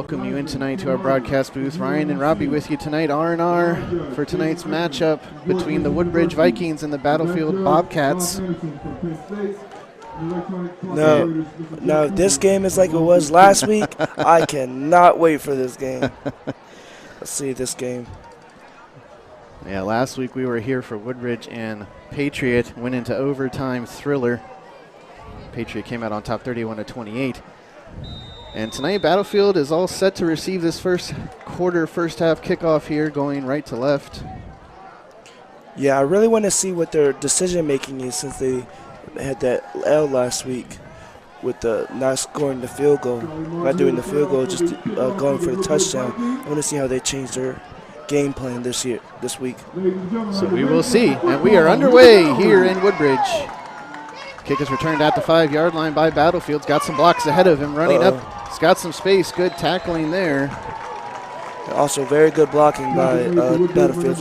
welcome you in tonight to our broadcast booth. Ryan and Robbie with you tonight, R&R, for tonight's matchup between the Woodbridge Vikings and the Battlefield Bobcats. No, if this game is like it was last week, I cannot wait for this game. Let's see this game. Yeah, last week we were here for Woodbridge and Patriot. Went into overtime thriller. Patriot came out on top 31-28. And tonight Battlefield is all set to receive this first half kickoff here, going right to left. Yeah, I really want to see what their decision making is, since they had that L last week with the not scoring the field goal, not doing the field goal, just going for the touchdown. I want to see how they change their game plan this week. So we will see, and we are underway here in Woodbridge. Kick is returned at the 5-yard line by Battlefield's got some blocks ahead of him, running up. He's got some space, good tackling there. Also very good blocking by Battlefield's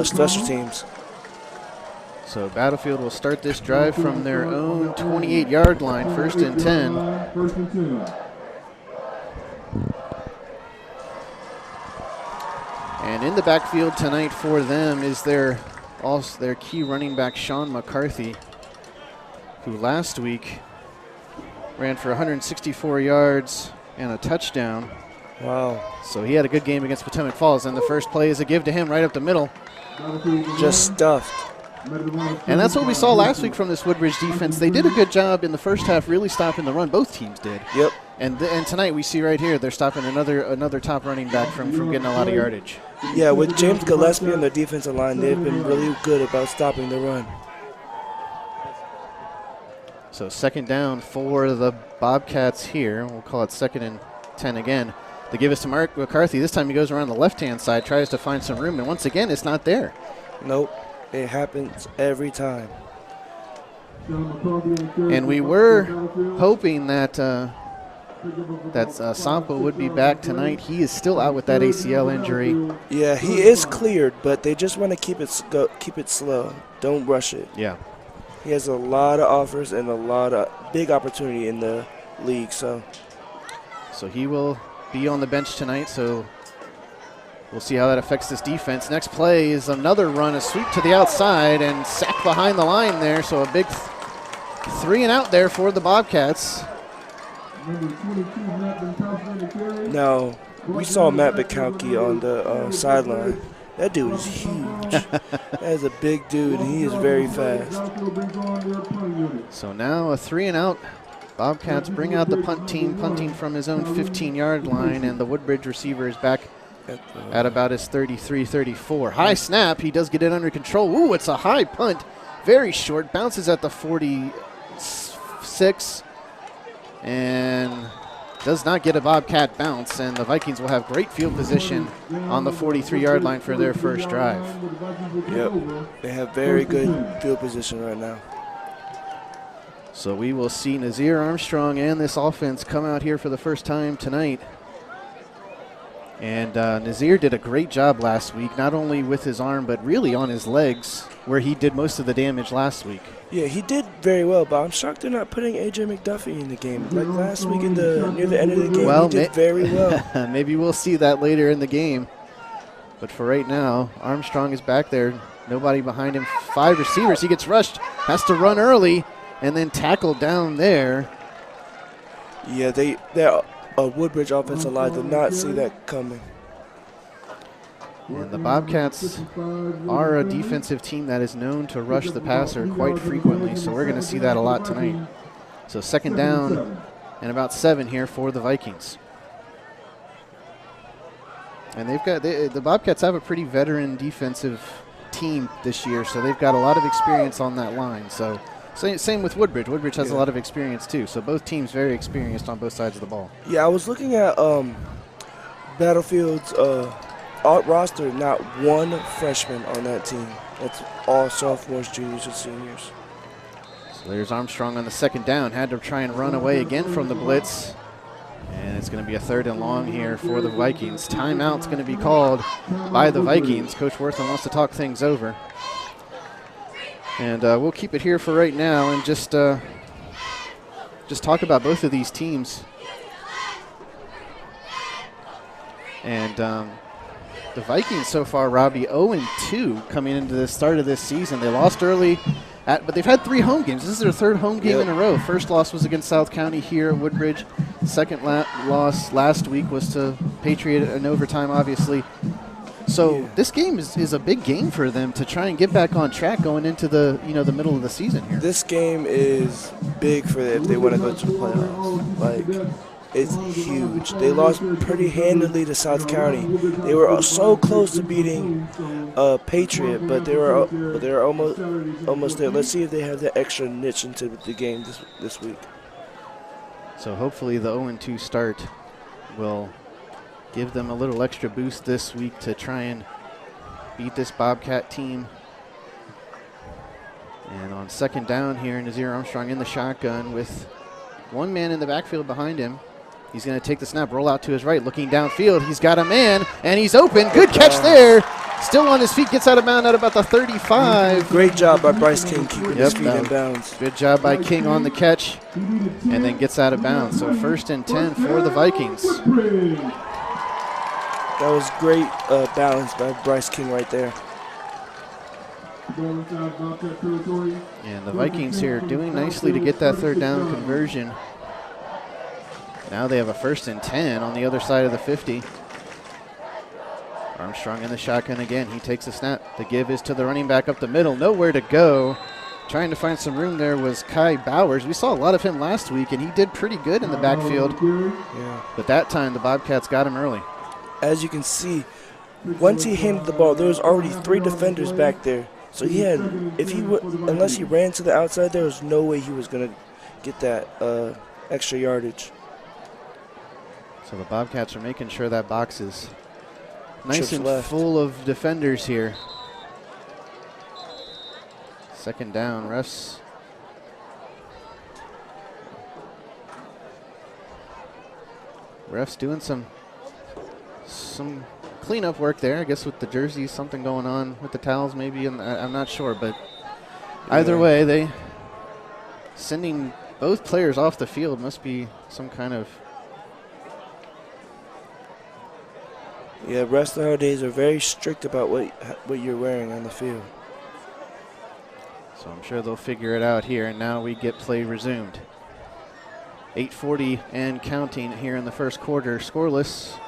special teams. So Battlefield will start this drive from their own 28-yard line, 1st and 10. And in the backfield tonight for them is their key running back, Sean McCarthy, who last week ran for 164 yards and a touchdown. Wow. So he had a good game against Potomac Falls, and the first play is a give to him right up the middle. Just stuffed. And that's what we saw last week from this Woodbridge defense. They did a good job in the first half really stopping the run. Both teams did. Yep. And tonight we see right here they're stopping another top running back from getting a lot of yardage. Yeah, with James Gillespie on the defensive line, they've been really good about stopping the run. So second down for the Bobcats here. We'll call it 2nd and 10 again. They give us to Mark McCarthy. This time he goes around the left-hand side, tries to find some room, and once again it's not there. Nope. It happens every time. And we were hoping that Sampo would be back tonight. He is still out with that ACL injury. Yeah, he is cleared, but they just want to keep it slow. Don't rush it. Yeah. He has a lot of offers and a lot of big opportunity in the league. So he will be on the bench tonight. So we'll see how that affects this defense. Next play is another run, a sweep to the outside, and sack behind the line there. So a big 3 and out there for the Bobcats. Now, we saw Matt Bukowski on the sideline. That dude is huge. That is a big dude, and he is very fast. So now a 3 and out. Bobcats bring out the punt team, punting from his own 15-yard line, and the Woodbridge receiver is back at about his 33-34. High snap. He does get it under control. Ooh, it's a high punt. Very short. Bounces at the 46 and does not get a Bobcat bounce. And the Vikings will have great field position on the 43-yard line for their first drive. Yep. They have very good field position right now. So we will see Nazir Armstrong and this offense come out here for the first time tonight. And Nazir did a great job last week, not only with his arm, but really on his legs, where he did most of the damage last week. Yeah, he did very well, but I'm shocked they're not putting A.J. McDuffie in the game. Like last week near the end of the game, he did very well. Maybe we'll see that later in the game. But for right now, Armstrong is back there. Nobody behind him. 5 receivers. He gets rushed, has to run early, and then tackled down there. Yeah, they're Woodbridge offensive line did not see that coming. And the Bobcats are a defensive team that is known to rush the passer quite frequently, so we're going to see that a lot tonight. So second down and about 7 here for the Vikings. And the Bobcats have a pretty veteran defensive team this year, so they've got a lot of experience on that line. So same with Woodbridge. Woodbridge has a lot of experience too. So both teams very experienced on both sides of the ball. Yeah, I was looking at Battlefield's roster. Not one freshman on that team. It's all sophomores, juniors, and seniors. So there's Armstrong on the second down. Had to try and run away again from the blitz. And it's going to be a 3rd and long here for the Vikings. Timeout's going to be called by the Vikings. Coach Wortham wants to talk things over. And we'll keep it here for right now and just talk about both of these teams. And the Vikings so far, Robbie, 0-2 coming into the start of this season. They lost early, but they've had 3 home games. This is their 3rd home game in a row. First loss was against South County here at Woodbridge. Second loss last week was to Patriot in overtime, obviously. So this game is a big game for them to try and get back on track going into the the middle of the season here. This game is big for them if they want to go to the playoffs. Like, it's huge. They lost pretty handily to South County. They were so close to beating Patriot, but they were almost there. Let's see if they have that extra niche into the game this week. So hopefully the 0-2 start will give them a little extra boost this week to try and beat this Bobcat team. And on second down here, Nazir Armstrong in the shotgun with one man in the backfield behind him. He's going to take the snap, roll out to his right, looking downfield. He's got a man, and he's open. Good catch there. Still on his feet, gets out of bounds at about the 35. Great job by Bryce King keeping his feet in bounds. Good job by King on the catch, and then gets out of bounds. So 1st and 10 for the Vikings. That was great balance by Bryce King right there. And the Vikings here doing nicely to get that 3rd down conversion. Now they have a 1st and 10 on the other side of the 50. Armstrong in the shotgun again. He takes a snap. The give is to the running back up the middle. Nowhere to go. Trying to find some room there was Kai Bowers. We saw a lot of him last week, and he did pretty good in the backfield. Yeah. But that time, the Bobcats got him early. As you can see, once he handed the ball, there was already 3 defenders back there. So he had, unless he ran to the outside, there was no way he was going to get that extra yardage. So the Bobcats are making sure that box is nice and left. full of defenders here. Second down, refs. Refs doing some cleanup work there, I guess, with the jerseys, something going on with the towels maybe, and I'm not sure, but either way, they sending both players off the field must be some kind of. Yeah, refs nowadays are very strict about what you're wearing on the field. So I'm sure they'll figure it out here, and now we get play resumed. 8:40 and counting here in the first quarter, scoreless,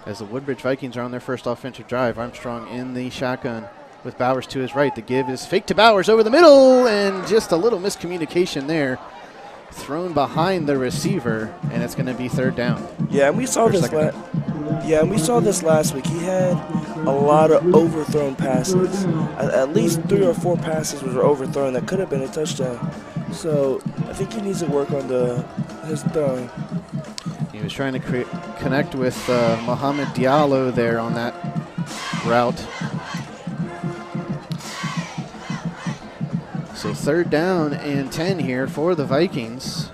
as the Woodbridge Vikings are on their first offensive drive. Armstrong in the shotgun with Bowers to his right. The give is fake to Bowers over the middle, and just a little miscommunication there. Thrown behind the receiver, and it's going to be 3rd down. Yeah, and we saw this. Last week. He had a lot of overthrown passes. At least 3 or 4 passes were overthrown that could have been a touchdown. So I think he needs to work on his throwing. He was trying to connect with Mohamed Diallo there on that route. So 3rd down and 10 here for the Vikings.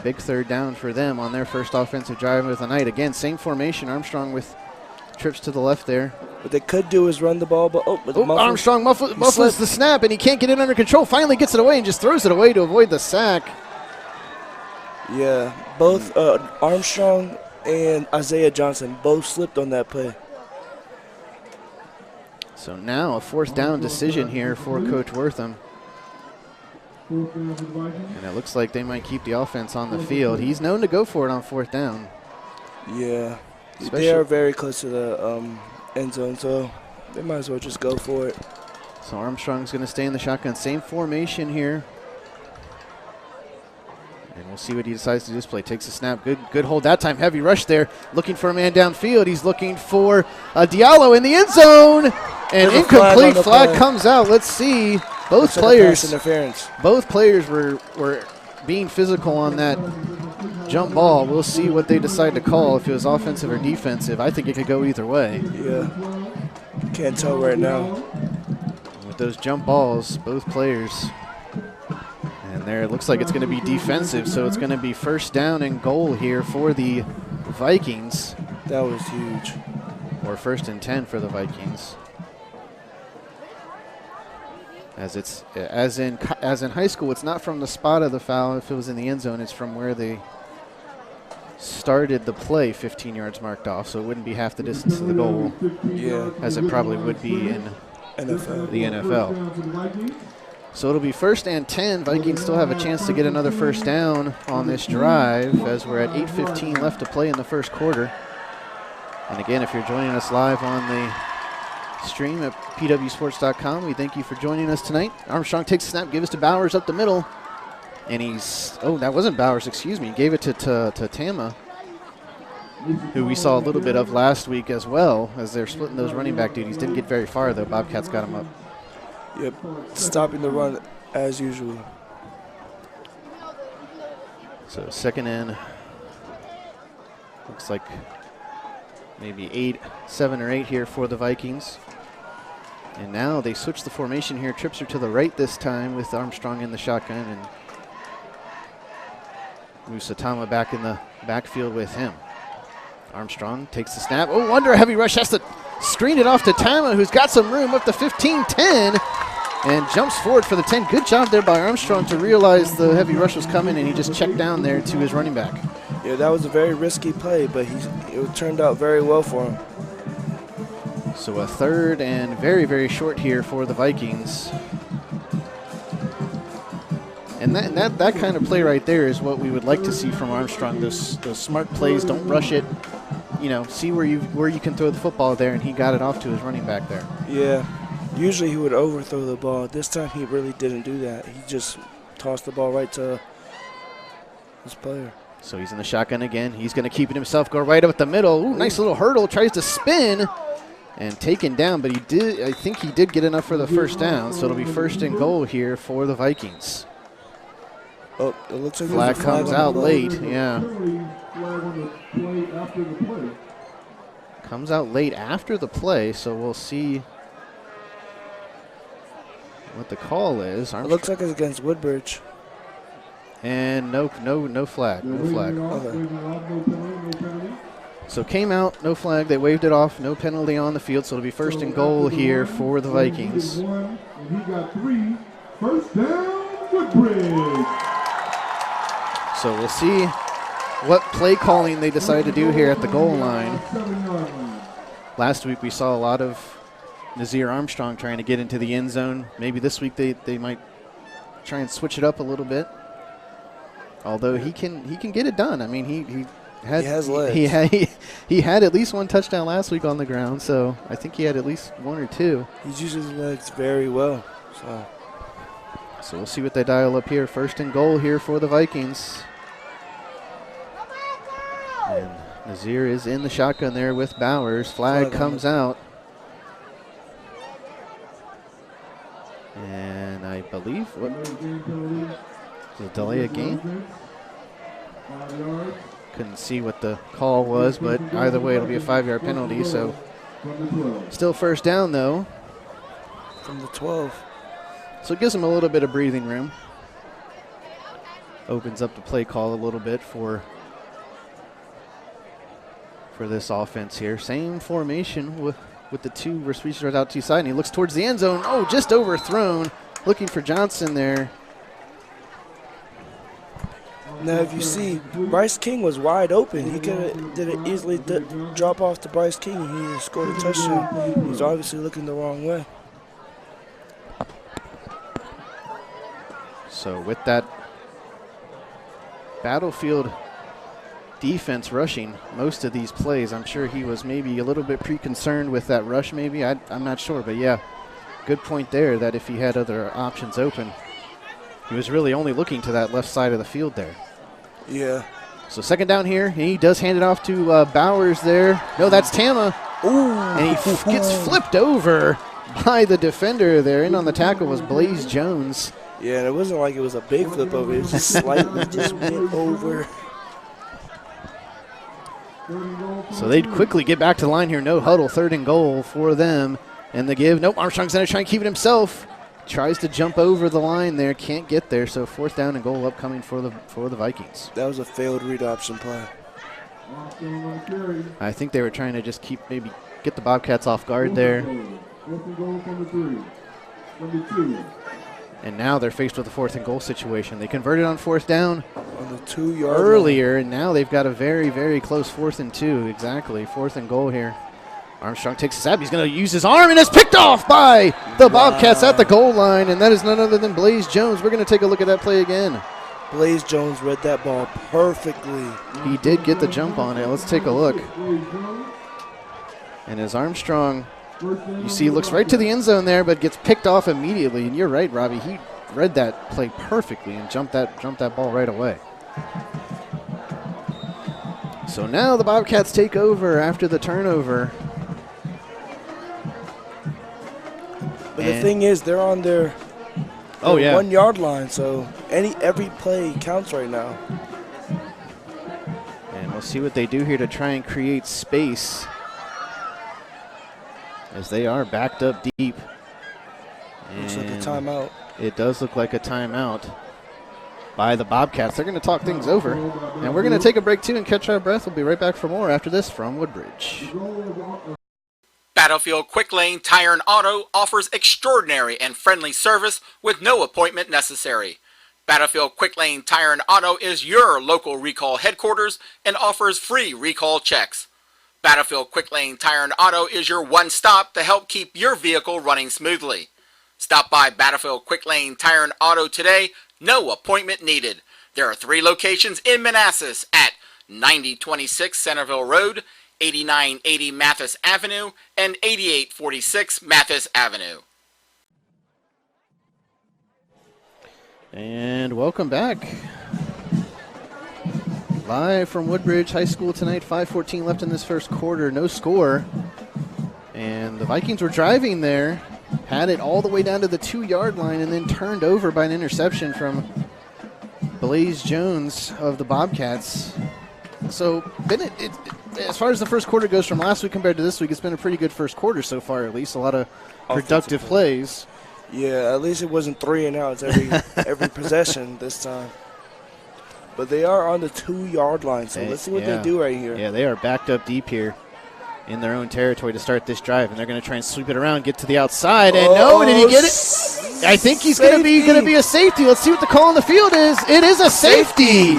Big 3rd down for them on their first offensive drive of the night. Again, same formation. Armstrong with trips to the left there. What they could do is run the ball, but Armstrong muffles the snap, and he can't get it under control. Finally gets it away and just throws it away to avoid the sack. Yeah, both Armstrong and Isaiah Johnson both slipped on that play. So now a 4th down decision here for Coach Wortham. And it looks like they might keep the offense on the field. He's known to go for it on 4th down. Yeah, they are very close to the end zone, so they might as well just go for it. So Armstrong's going to stay in the shotgun. Same formation here. And we'll see what he decides to display. Takes a snap. Good hold that time. Heavy rush there. Looking for a man downfield. He's looking for Diallo in the end zone. And incomplete flag comes out. Let's see. Both players were being physical on that jump ball. We'll see what they decide to call, if it was offensive or defensive. I think it could go either way. Yeah. Can't tell right now. With those jump balls, both players. And there it looks like it's going to be defensive, so it's going to be 1st down and goal here for the Vikings. That was huge. Or 1st and 10 for the Vikings. As in high school, it's not from the spot of the foul. If it was in the end zone, it's from where they started the play 15 yards marked off, so it wouldn't be half the distance to the goal. Yeah. As it probably would be in NFL. the NFL. So it'll be 1st and 10. Vikings still have a chance to get another first down on this drive as we're at 8:15 left to play in the first quarter. And again, if you're joining us live on the stream at pwsports.com, we thank you for joining us tonight. Armstrong takes the snap, gives it to Bowers up the middle. And that wasn't Bowers, excuse me. Gave it to Tama, who we saw a little bit of last week as well, as they're splitting those running back duties. Didn't get very far, though. Bobcats got him up. Yep, stopping the run as usual. So 2nd and, looks like maybe 7 or 8 here for the Vikings. And now they switch the formation here. Trips are to the right this time with Armstrong in the shotgun, and Musa Tama back in the backfield with him. Armstrong takes the snap. Oh, under a heavy rush, has to screen it off to Tama, who's got some room up to 15-10 and jumps forward for the 10. Good job there by Armstrong to realize the heavy rush was coming, and he just checked down there to his running back. Yeah, that was a very risky play, but it turned out very well for him. So a 3rd and very, very short here for the Vikings. And that kind of play right there is what we would like to see from Armstrong. Those smart plays, don't rush it. You know, see where you can throw the football there, and he got it off to his running back there. Yeah, usually he would overthrow the ball. This time he really didn't do that. He just tossed the ball right to his player. So he's in the shotgun again. He's going to keep it himself, go right up the middle. Ooh, nice little hurdle, tries to spin and taken down, but I think he did get enough for the first down, so it'll be 1st and goal here for the Vikings. Oh, it looks like flag comes out late, yeah. Comes out late after the play, so we'll see what the call is. It looks like it's against Woodbridge. And no flag, no flag. Okay. So came out, no flag, they waved it off, no penalty on the field, so it'll be 1st and goal here for the Vikings. He got 3, 1st down, Woodbridge. So we'll see what play calling they decide to do here at the goal line. Last week we saw a lot of Nazir Armstrong trying to get into the end zone. Maybe this week they might try and switch it up a little bit. Although he can get it done. I mean, he has legs. He had at least 1 touchdown last week on the ground, so I think he had at least 1 or 2. He's using his legs very well. So we'll see what they dial up here. 1st and goal here for the Vikings. And Nazir is in the shotgun there with Bowers. Flag comes out. And I believe the delay of game. Couldn't see what the call was, but either way it'll be a 5-yard penalty. So still 1st down though. From the 12. So it gives them a little bit of breathing room. Opens up the play call a little bit for this offense here. Same formation with the 2 receivers out to side, and he looks towards the end zone. Oh, just overthrown. Looking for Johnson there. Now, if you see, Bryce King was wide open. He could have did it easily drop off to Bryce King. He scored a touchdown. He's obviously looking the wrong way. So with that Battlefield defense rushing most of these plays, I'm sure he was maybe a little bit pre-concerned with that rush maybe. I'm not sure, but yeah, good point there that if he had other options open, he was really only looking to that left side of the field there. Yeah. So 2nd down here. He does hand it off to Bowers there. No, that's Tama. Ooh. And he gets flipped over by the defender there. In on the tackle was Blaze Jones. Yeah, and it wasn't like it was a big flip over. It was just slightly just went over. So they'd quickly get back to the line here. No huddle, 3rd and goal for them. And the give. Nope, Armstrong's going to try and keep it himself. Tries to jump over the line there, can't get there. So 4th down and goal upcoming for the Vikings. That was a failed read option play. I think they were trying to just maybe get the Bobcats off guard there. And now they're faced with a 4th and goal situation. They converted on 4th down On the 2-yard earlier, and now they've got a very, very close 4th and 2. Exactly, 4th and goal here. Armstrong takes a stab. He's going to use his arm, and it's picked off by the Bobcats at the goal line, and that is none other than Blaze Jones. We're going to take a look at that play again. Blaze Jones read that ball perfectly. He did get the jump on it. Let's take a look. And as Armstrong, you see, looks right to the end zone there, but gets picked off immediately. And you're right, Robbie. He read that play perfectly and jumped that ball right away. So now the Bobcats take over after the turnover. But the thing is, they're on their 1-yard line, so every play counts right now. And we'll see what they do here to try and create space, as they are backed up deep. Looks like a timeout. It does look like a timeout by the Bobcats. They're going to talk things over, and we're going to take a break too and catch our breath. We'll be right back for more after this from Woodbridge. Battlefield Quick Lane Tire and Auto offers extraordinary and friendly service with no appointment necessary. Battlefield Quick Lane Tire and Auto is your local recall headquarters and offers free recall checks. Battlefield Quick Lane Tire and Auto is your one-stop to help keep your vehicle running smoothly. Stop by Battlefield Quick Lane Tire and Auto today, no appointment needed. There are 3 locations in Manassas at 9026 Centerville Road, 8980 Mathis Avenue, and 8846 Mathis Avenue. And welcome back. Live from Woodbridge High School tonight, 5:14 left in this first quarter, no score. And the Vikings were driving there, had it all the way down to the 2-yard line, and then turned over by an interception from Blaze Jones of the Bobcats. So, as far as the first quarter goes from last week compared to this week, it's been a pretty good first quarter so far, at least. A lot of productive plays. Yeah, at least it wasn't 3 and outs every possession this time. But they are on the 2-yard line, so let's see what they do right here. Yeah, they are backed up deep here in their own territory to start this drive, and they're going to try and sweep it around, get to the outside, and did he get it? I think he's going to be a safety. Let's see what the call on the field is. It is a safety.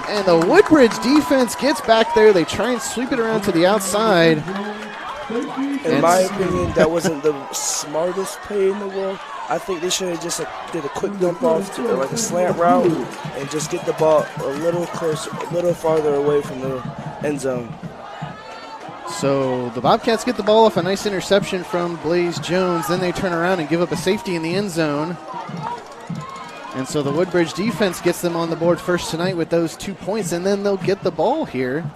And the Woodbridge defense gets back there. They try and sweep it around to the outside. In my opinion, that wasn't the smartest play in the world. I think they should have just did a quick dump off to like a slant route and just get the ball a little closer, a little farther away from the end zone. So the Bobcats get the ball off a nice interception from Blaze Jones. Then they turn around and give up a safety in the end zone. And so the Woodbridge defense gets them on the board first tonight with those 2 points, and then they'll get the ball here.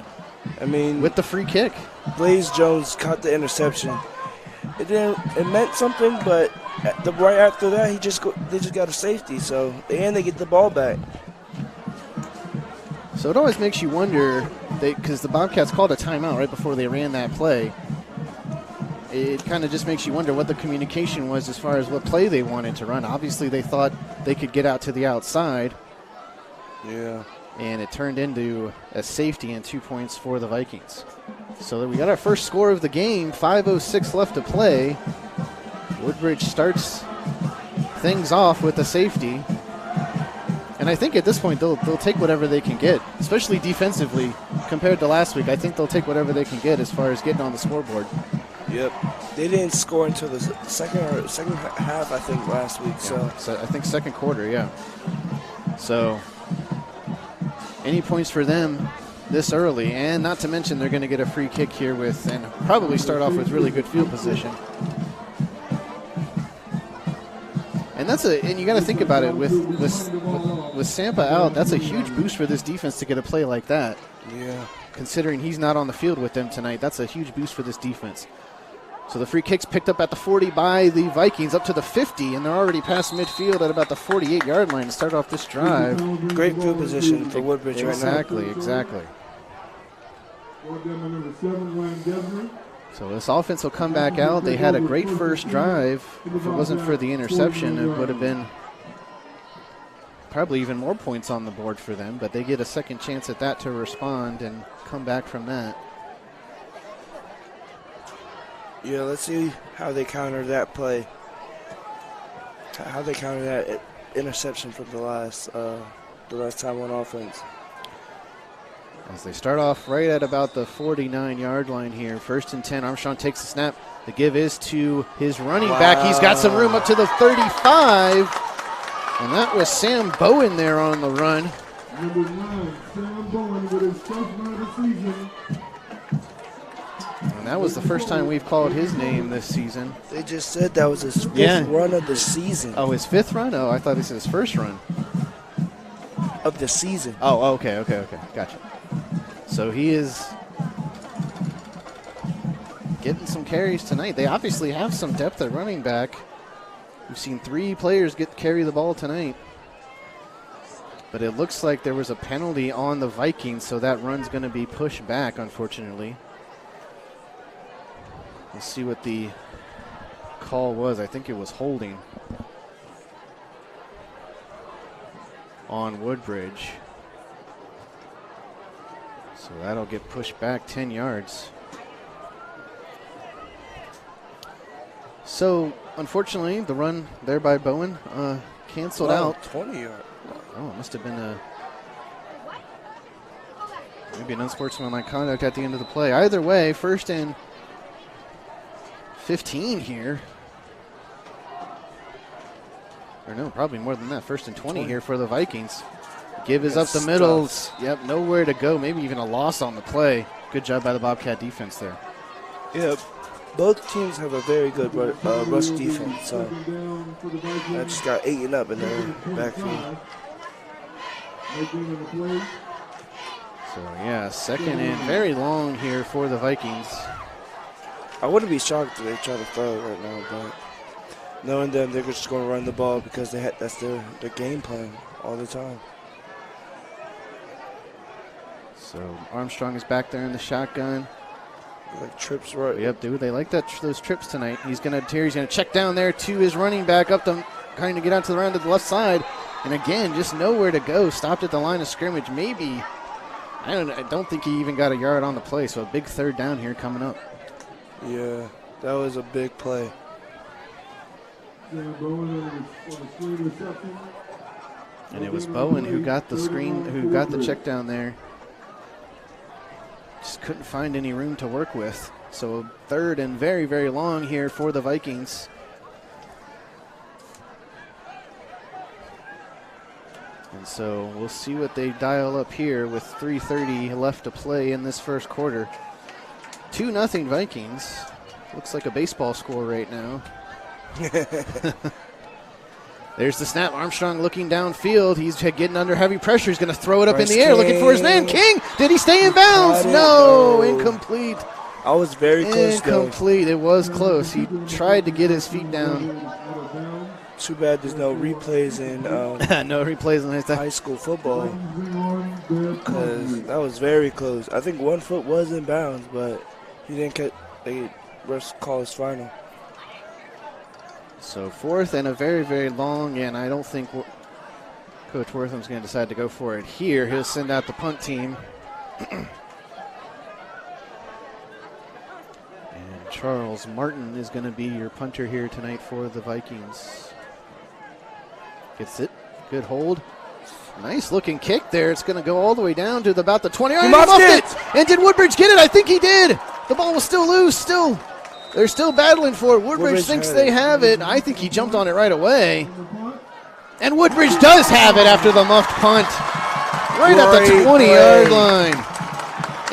I mean, with the free kick. Blaze Jones caught the interception. It meant something, but right after that, they just got a safety. So and they get the ball back. So it always makes you wonder, because the Bobcats called a timeout right before they ran that play. It kind of just makes you wonder what the communication was as far as what play they wanted to run. Obviously, they thought they could get out to the outside. Yeah. And it turned into a safety and 2 points for the Vikings. So we got our first score of the game, 5:06 left to play. Woodbridge starts things off with a safety. And I think at this point they'll take whatever they can get, especially defensively compared to last week. I think they'll take whatever they can get as far as getting on the scoreboard. Yep. They didn't score until the second half, I think, last week. Yeah. So I think second quarter, yeah. So any points for them this early, and not to mention they're going to get a free kick here and probably start off with really good field position. And you got to think about it with Sampa out. That's a huge boost for this defense to get a play like that. Yeah. Considering he's not on the field with them tonight, that's a huge boost for this defense. So the free kick's picked up at the 40 by the Vikings, up to the 50, and they're already past midfield at about the 48-yard line to start off this drive. Great field position for Woodbridge right now. Exactly. So this offense will come back out. They had a great first drive. If it wasn't for the interception, it would have been probably even more points on the board for them, but they get a second chance at that to respond and come back from that. Yeah, let's see how they counter that play. how they counted that interception from the last time on offense. As they start off right at about the 49-yard line here. 1st and 10. Armstrong takes the snap. The give is to his running back. He's got some room up to the 35. And that was Sam Bowen there on the run. Number 9, Sam Bowen with his first run of the season. And that was the first time we've called his name this season. They just said that was his 5th run of the season. Oh, his 5th run? Oh, I thought this was his 1st run. Of the season. Oh, okay. Gotcha. So he is getting some carries tonight. They obviously have some depth at running back. We've seen 3 players carry the ball tonight. But it looks like there was a penalty on the Vikings, so that run's going to be pushed back, unfortunately. We'll see what the call was. I think it was holding on Woodbridge. So that'll get pushed back 10 yards. So, unfortunately, the run there by Bowen canceled out. 20 yards. Oh, it must have been maybe an unsportsmanlike conduct at the end of the play. Either way, 1st and 15 here. Or no, probably more than that. 1st and 20 here for the Vikings. Give is up the middle. Yep, nowhere to go. Maybe even a loss on the play. Good job by the Bobcat defense there. Yeah, both teams have a very good rush defense. So I just got eaten up in their backfield. So, yeah, 2nd and very long here for the Vikings. I wouldn't be shocked if they try to throw it right now, but knowing them, they're just going to run the ball because that's their game plan all the time. So Armstrong is back there in the shotgun. Like trips right. Yep, dude, they like those trips tonight. He's gonna check down there to his running back up to trying to get out to the round to the left side, and again, just nowhere to go. Stopped at the line of scrimmage. Maybe I don't think he even got a yard on the play. So a big 3rd down here coming up. Yeah, that was a big play. Sam Bowen on the screen reception. And it was Bowen who got the check down there. Just couldn't find any room to work with. So 3rd and very, very long here for the Vikings. And so we'll see what they dial up here with 3:30 left to play in this 1st quarter. 2-0 Vikings. Looks like a baseball score right now. There's the snap. Armstrong looking downfield. He's getting under heavy pressure. He's going to throw it up in the air, looking for his man. King, did he stay in bounds? No, incomplete. I was very close. Incomplete. It was close. He tried to get his feet down. Too bad there's no replays in no replays in high school football, because that was very close. I think 1 foot was in bounds, but he didn't get a call his final. So 4th and a very, very long, and I don't think Coach Wortham's going to decide to go for it here. He'll send out the punt team. And Charles Martin is going to be your punter here tonight for the Vikings. Gets it. Good hold. Nice looking kick there. It's going to go all the way down to about the 20. He muffed it! And did Woodbridge get it? I think he did. The ball was still loose. They're still battling for it. Woodbridge thinks they have it. I think he jumped on it right away. And Woodbridge does have it after the muffed punt. Right at the 20-yard line.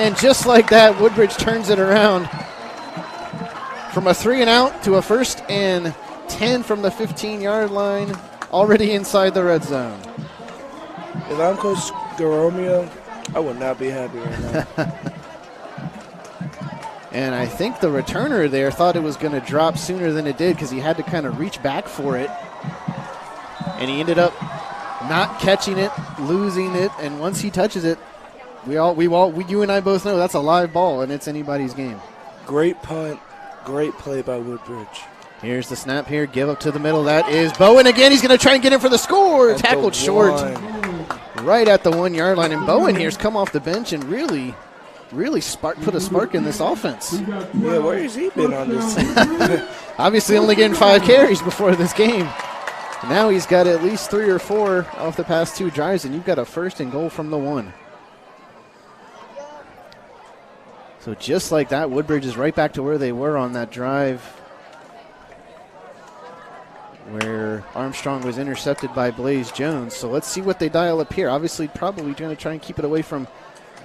And just like that, Woodbridge turns it around. From a 3-and-out to a 1st and 10 from the 15-yard line. Already inside the red zone. If I'm Coach Garomio, I would not be happy right now. And I think the returner there thought it was going to drop sooner than it did because he had to kind of reach back for it. And he ended up not catching it, losing it, and once he touches it, you and I both know that's a live ball and it's anybody's game. Great punt, great play by Woodbridge. Here's the snap here, give up to the middle. That is Bowen again. He's going to try and get in for the score. Tackled short right at the 1-yard line. And Bowen here's come off the bench and really put a spark in this offense. Yeah, where has he been on this team? Obviously only getting 5 carries before this game. Now he's got at least 3 or 4 off the past 2 drives, and you've got a 1st and goal from the 1. So just like that, Woodbridge is right back to where they were on that drive where Armstrong was intercepted by Blaze Jones. So let's see what they dial up here. Obviously, probably going to try and keep it away from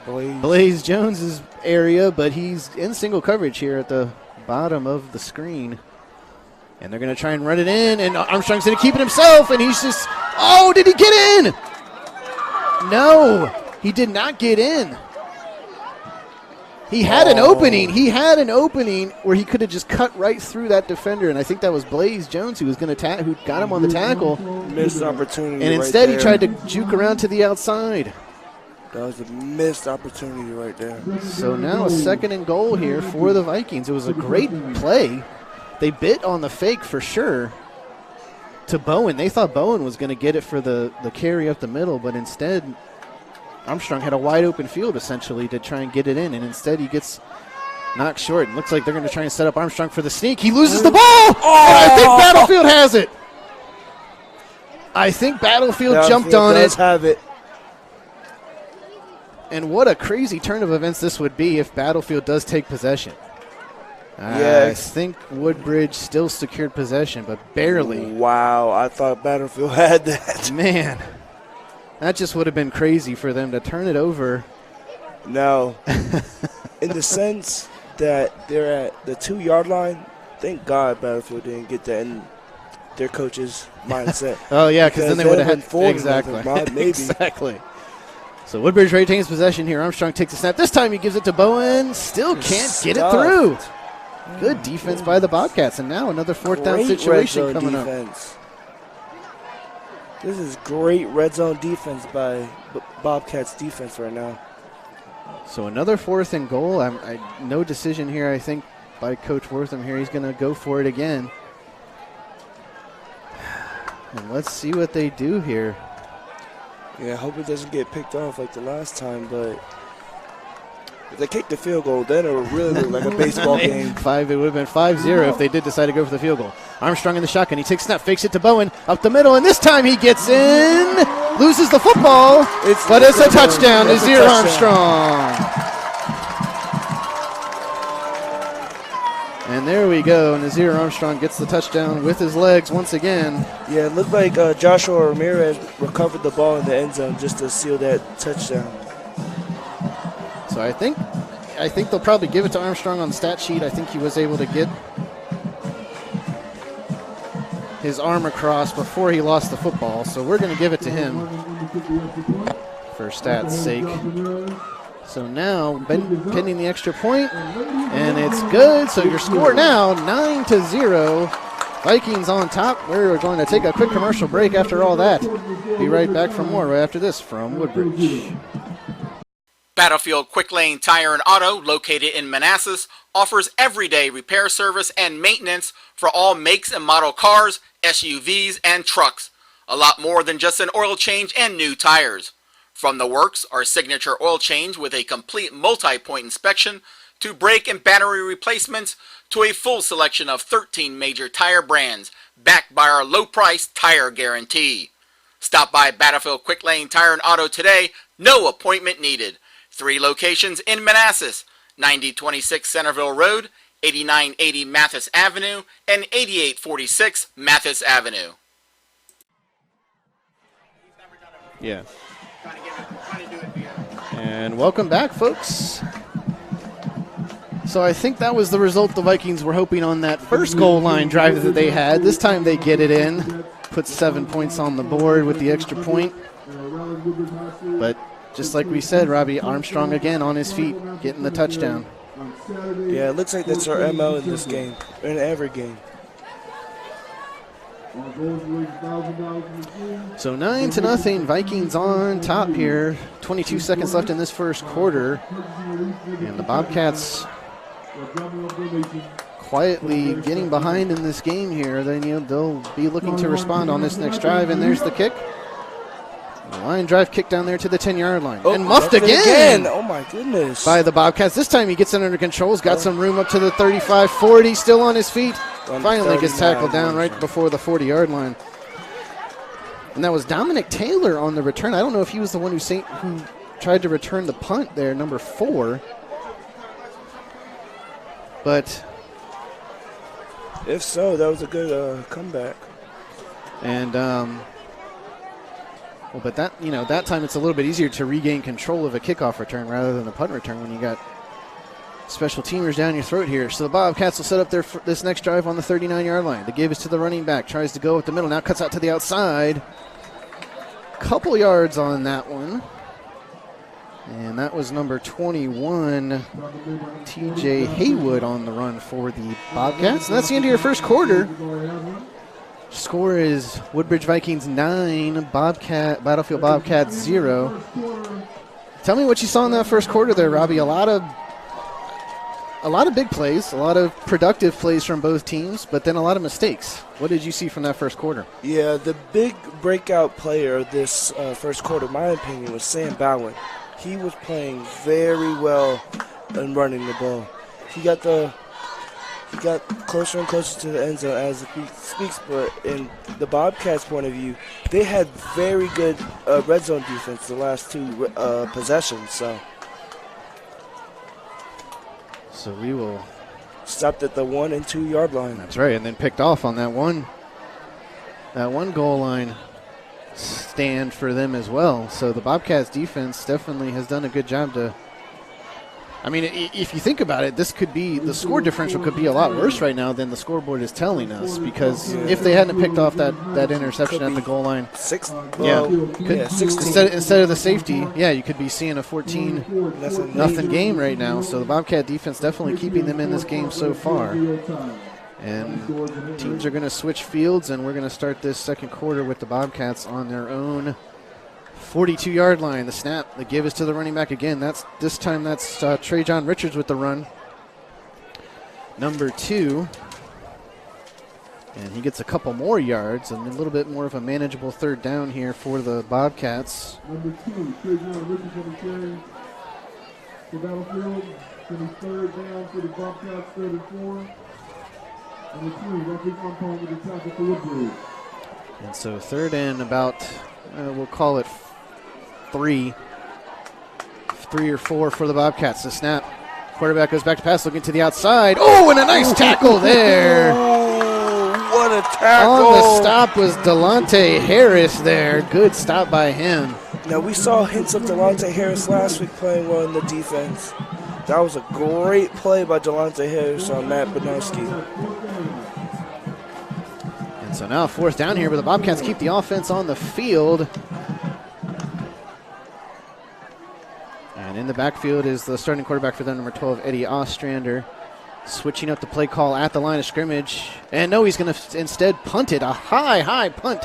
Blaze Jones's area, but he's in single coverage here at the bottom of the screen. And they're going to try and run it in, and Armstrong's going to keep it himself, and he's just, oh, did he get in? No, he did not get in. He had an opening. He had an opening where he could have just cut right through that defender, and I think that was Blaze Jones who was going to who got him on the tackle. Missed opportunity. And instead he tried to juke around to the outside. That was a missed opportunity right there. So now a 2nd and goal here for the Vikings. It was a great play. They bit on the fake for sure to Bowen. They thought Bowen was going to get it for the carry up the middle, but instead Armstrong had a wide open field essentially to try and get it in, and instead he gets knocked short. And looks like they're going to try and set up Armstrong for the sneak. He loses the ball, and I think Battlefield has it. I think Battlefield jumped on it. Have it. And what a crazy turn of events this would be if Battlefield does take possession. Yes. I think Woodbridge still secured possession, but barely. Wow, I thought Battlefield had that. Man, that just would have been crazy for them to turn it over. No. In the sense that they're at the 2-yard line, thank God Battlefield didn't get that in their coach's mindset. Oh, yeah, because then they would have had 4 exactly. Maybe. Exactly. So Woodbridge retains possession here. Armstrong takes a snap. This time he gives it to Bowen. Still can't get it through. Good defense by the Bobcats. And now another 4th down situation coming up. This is great red zone defense by Bobcats defense right now. So another 4th and goal. No decision here, I think, by Coach Wortham here. He's going to go for it again. And let's see what they do here. Yeah, I hope it doesn't get picked off like the last time, but if they kick the field goal, then it would really look like a baseball game. It would have been 5-0 if they did decide to go for the field goal. Armstrong in the shotgun. He takes a snap, fakes it to Bowen, up the middle, and this time he gets in, loses the football, but it's a touchdown to Nazir Armstrong. And there we go. Nazir Armstrong gets the touchdown with his legs once again. Yeah, it looked like Joshua Ramirez recovered the ball in the end zone just to seal that touchdown. So I think they'll probably give it to Armstrong on the stat sheet. I think he was able to get his arm across before he lost the football. So we're going to give it to him for stats' sake. So now, pending the extra point, and it's good. So your score now, 9-0. Vikings on top. We're going to take a quick commercial break after all that. Be right back for more right after this from Woodbridge. Battlefield Quick Lane Tire and Auto, located in Manassas, offers everyday repair service and maintenance for all makes and model cars, SUVs, and trucks. A lot more than just an oil change and new tires. From the works, our signature oil change with a complete multi-point inspection, to brake and battery replacements, to a full selection of 13 major tire brands, backed by our low-price tire guarantee. Stop by Battlefield Quick Lane Tire and Auto today, no appointment needed. 3 locations in Manassas, 9026 Centerville Road, 8980 Mathis Avenue, and 8846 Mathis Avenue. Yeah. And welcome back, folks. So I think that was the result the Vikings were hoping on that first goal line drive that they had. This time they get it in, put 7 points on the board with the extra point. But just like we said, Robbie, Armstrong again on his feet, getting the touchdown. Yeah, it looks like that's our MO in this game, in every game. So 9-0, Vikings on top here. 22 seconds left in this first quarter. And the Bobcats quietly getting behind in this game here. They'll be looking to respond on this next drive, and there's the kick. The line drive kick down there to the 10-yard line. And muffed again. Oh, my goodness. By the Bobcats. This time he gets it under control. He's got some room up to the 35-40. Still on his feet. Finally gets tackled down right before the 40-yard line. And that was Dominic Taylor on the return. I don't know if he was the one who tried to return the punt there, number 4. But if so, that was a good comeback. And but that time it's a little bit easier to regain control of a kickoff return rather than the punt return when you got special teamers down your throat here. So the Bobcats will set up this next drive on the 39-yard line. The give is to the running back. Tries to go up the middle. Now cuts out to the outside. Couple yards on that one. And that was number 21, TJ Haywood on the run for the Bobcats. And that's the end of your first quarter. Score is Woodbridge Vikings 9, Battlefield Bobcats 0. Tell me what you saw in that first quarter there, Robbie. A lot of big plays, a lot of productive plays from both teams, but then a lot of mistakes. What did you see from that first quarter? Yeah, the big breakout player of this first quarter, in my opinion, was Sam Bowen. He was playing very well in running the ball. He got closer and closer to the end zone as he speaks, but in the Bobcats' point of view, they had very good red zone defense the last 2 possessions. So we will stopped at the 1 and 2 yard line. That's right, and then picked off on that one goal line stand for them as well. So the Bobcats defense definitely has done a good job to, I mean, if you think about it, this could be, the score differential could be a lot worse right now than the scoreboard is telling us, because if they hadn't picked off that interception at the goal line, 16. Instead of the safety, you could be seeing a 14-0 game right now. So the Bobcat defense definitely keeping them in this game so far. And teams are going to switch fields, and we're going to start this second quarter with the Bobcats on their own 42-yard line. The snap, the give is to the running back again. This time that's Trajon Richards with the run. Number 2. And he gets a couple more yards and a little bit more of a manageable third down here for the Bobcats. Number 2, Trajon Richards on the carry for Battlefield. Then he's third down for the Bobcats, 3rd and 4. Number 2, roughly on point with the tackle for Woodbridge. And so third and about, we'll call it 3 or 4 for the Bobcats. The snap, quarterback goes back to pass, looking to the outside. Oh, and a nice tackle there. Oh, what a tackle. On the stop was Delonte Harris there. Good stop by him. Now, we saw hints of Delonte Harris last week playing well in the defense. That was a great play by Delonte Harris on Matt Banowski. And so now 4th down here, but the Bobcats keep the offense on the field. And in the backfield is the starting quarterback for them, number 12, Eddie Ostrander. Switching up the play call at the line of scrimmage. And no, he's going to instead punt it. A high punt.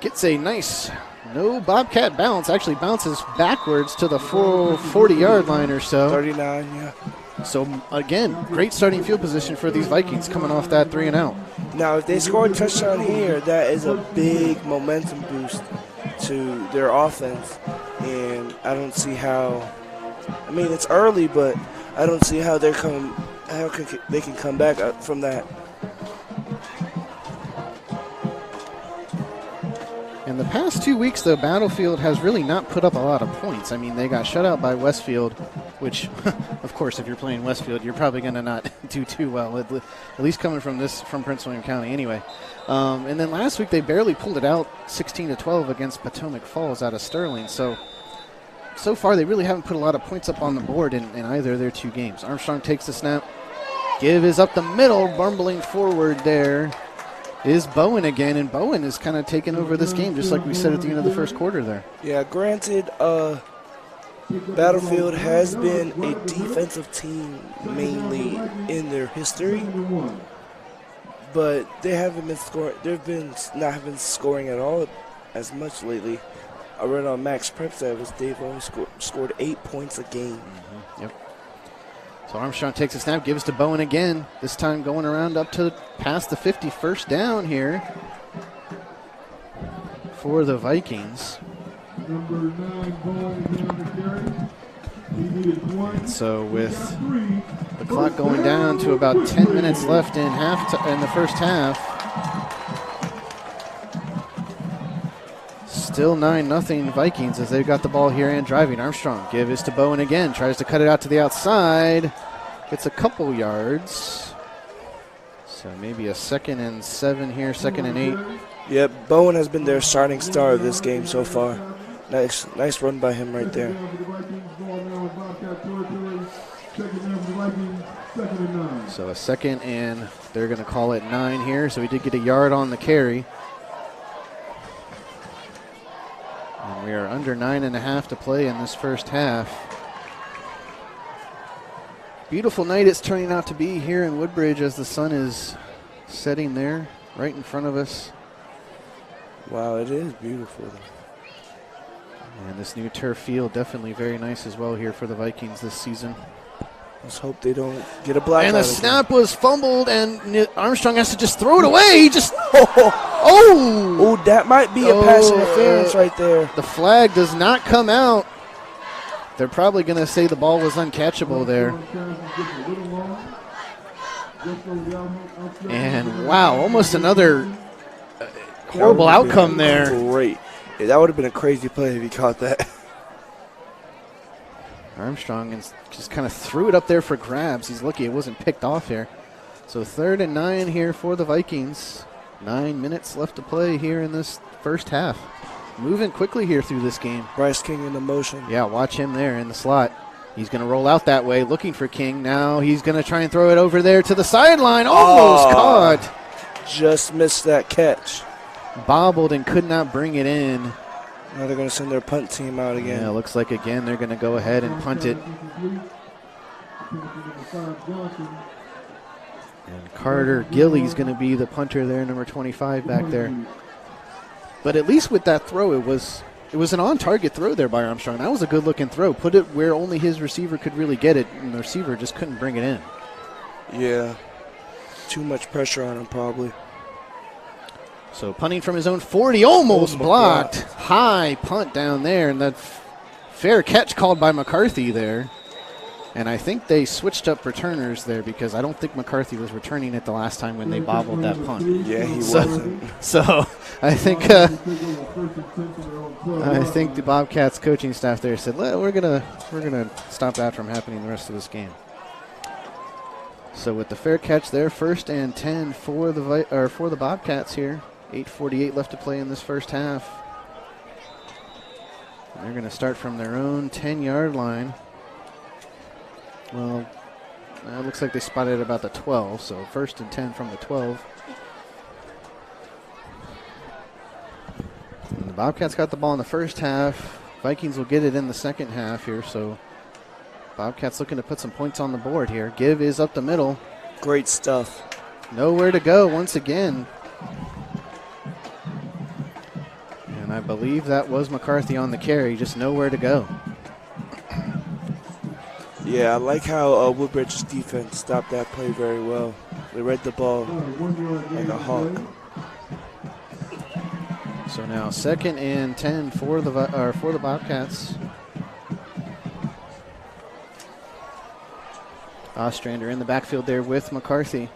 Gets a nice, no Bobcat bounce. Actually bounces backwards to the full 40-yard line or so. 39, yeah. So, again, great starting field position for these Vikings coming off that 3 and out. Now, if they score a touchdown here, that is a big momentum boost to their offense. And I don't see how, I mean, it's early, but I don't see how they can come back from that. In the past 2 weeks, though, Battlefield has really not put up a lot of points. I mean, they got shut out by Westfield, which, of course, if you're playing Westfield, you're probably going to not do too well, at least coming from Prince William County anyway. And then last week, they barely pulled it out 16-12 against Potomac Falls out of Sterling. So far, they really haven't put a lot of points up on the board in either of their 2 games. Armstrong takes the snap. Give is up the middle, bumbling forward there is Bowen again, and Bowen is kind of taking over this game, just like we said at the end of the first quarter there. Yeah, granted, Battlefield has been a defensive team mainly in their history, but they haven't been scoring. They've been not been scoring at all as much lately. I read on Max Prep that they've only scored 8 points a game. Mm-hmm. Yep. So Armstrong takes a snap, gives to Bowen again. This time going around up to past the 51st down here for the Vikings. Number 9, Bowen again on the carry. He needed 1. And so with the clock going down to about 10 minutes left in the first half, Still 9-0 Vikings as they've got the ball here and driving. Armstrong, give is to Bowen again. Tries to cut it out to the outside. Gets a couple yards. So maybe a 2nd and 7 here, 2nd and 8. Yep, Bowen has been their shining star of this game so far. Nice run by him right there. So a 2nd and they're going to call it 9 here. So he did get a yard on the carry. And we are under 9.5 to play in this first half. Beautiful night it's turning out to be here in Woodbridge as the sun is setting there right in front of us. Wow, it is beautiful. And this new turf field definitely very nice as well here for the Vikings this season. Let's hope they don't get a blackout. And the snap was fumbled, and Armstrong has to just throw it away. He just oh, that might be a pass interference right there. The flag does not come out. They're probably going to say the ball was uncatchable there. And wow, almost another horrible outcome there. Great. Yeah, that would have been a crazy play if he caught that. Armstrong just kind of threw it up there for grabs. He's lucky it wasn't picked off here. So 3rd and 9 here for the Vikings. 9 minutes left to play here in this first half. Moving quickly here through this game. Bryce King in the motion. Yeah, watch him there in the slot. He's going to roll out that way, looking for King. Now he's going to try and throw it over there to the sideline. Almost caught. Just missed that catch. Bobbled and could not bring it in. Now they're going to send their punt team out again. Yeah, it looks like again they're going to go ahead and punt it. And Carter Gilly's going to be the punter there, number 25 back there. But at least with that throw, it was an on-target throw there by Armstrong. That was a good-looking throw. Put it where only his receiver could really get it, and the receiver just couldn't bring it in. Yeah. Too much pressure on him probably. So punting from his own 40, almost blocked. High punt down there, and that fair catch called by McCarthy there. And I think they switched up returners there because I don't think McCarthy was returning it the last time when they bobbled that punt. Yeah, he wasn't. So I think the Bobcats coaching staff there said, we're gonna stop that from happening the rest of this game. So with the fair catch there, 1st and 10 for the Bobcats here. 8:48 left to play in this first half. And they're going to start from their own 10-yard line. Well, it looks like they spotted about the 12, so 1st and 10 from the 12. And the Bobcats got the ball in the first half. Vikings will get it in the second half here, so Bobcats looking to put some points on the board here. Give is up the middle. Great stuff. Nowhere to go once again. And I believe that was McCarthy on the carry, just nowhere to go. Yeah, I like how Woodbridge's defense stopped that play very well. They read the ball like a hawk. So now 2nd and 10 for the Bobcats. Ostrander in the backfield there with McCarthy.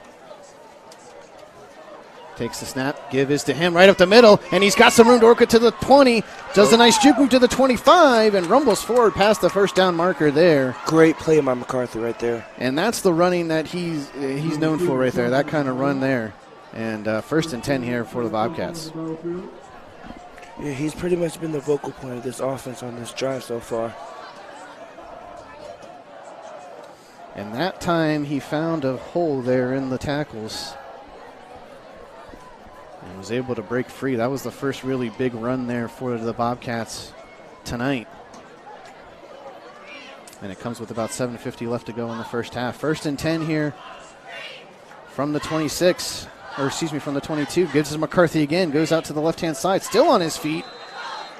Takes the snap. Give is to him right up the middle, and he's got some room to work it to the 20. Does a nice juke move to the 25 and rumbles forward past the first down marker there. Great play by McCarthy right there. And that's the running that he's known for right there, that kind of run there. And 1st and 10 here for the Bobcats. Yeah, he's pretty much been the vocal point of this offense on this drive so far. And that time he found a hole there in the tackles and was able to break free. That was the first really big run there for the Bobcats tonight. And it comes with about 7:50 left to go in the first half. 1st and 10 here from the 26, from the 22. Gives us McCarthy again, goes out to the left-hand side, still on his feet.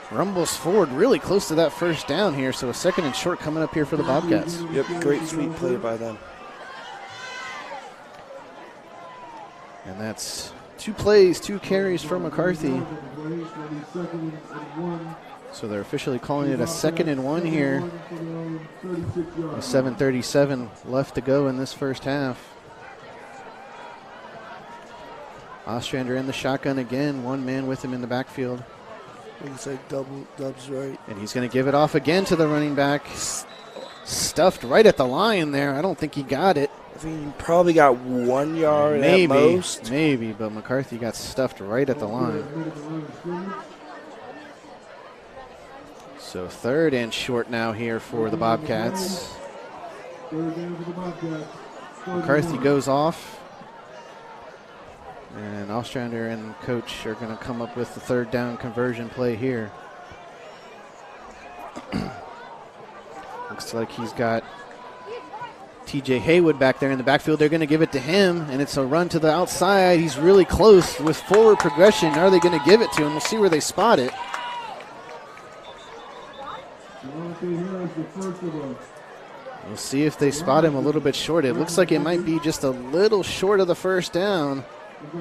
Rumbles forward really close to that first down here, so a 2nd and short coming up here for the Bobcats. Yep, great sweet play by them. And that's 2 plays, 2 carries for McCarthy. So they're officially calling it a 2nd and 1 here. With 7:37 left to go in this first half. Ostrander in the shotgun again, 1 man with him in the backfield. Looks like Dub's right. And he's going to give it off again to the running back. Stuffed right at the line there. I don't think he got it. I think he probably got 1 yard Maybe, at most. Maybe, but McCarthy got stuffed right at the line. So 3rd and short now here for the Bobcats. McCarthy goes off. And Ostrander and coach are going to come up with the 3rd down conversion play here. Looks like he's got TJ Haywood back there in the backfield. They're going to give it to him, and it's a run to the outside. He's really close with forward progression. Are they going to give it to him? We'll see where they spot it. We'll see if they spot him a little bit short. It looks like it might be just a little short of the 1st down. Yeah.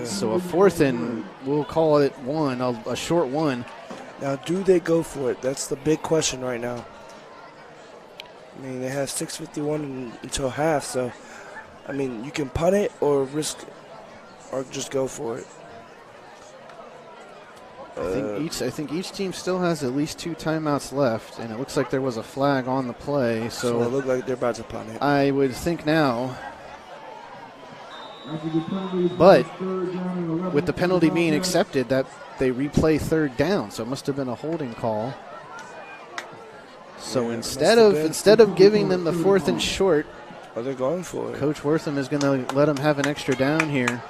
So a 4th and we'll call it 1, a short 1. Now, do they go for it? That's the big question right now. I mean, they have 6:51 until half, so, I mean, you can punt it or risk or just go for it. I think each team still has at least 2 timeouts left, and it looks like there was a flag on the play. So it looks like they're about to punt it. I would think now. But with the penalty being accepted, that they replay 3rd down, so it must have been a holding call. So Yeah, instead of giving them the 4th and short, they're going for it. Coach Wortham is going to let them have an extra down here.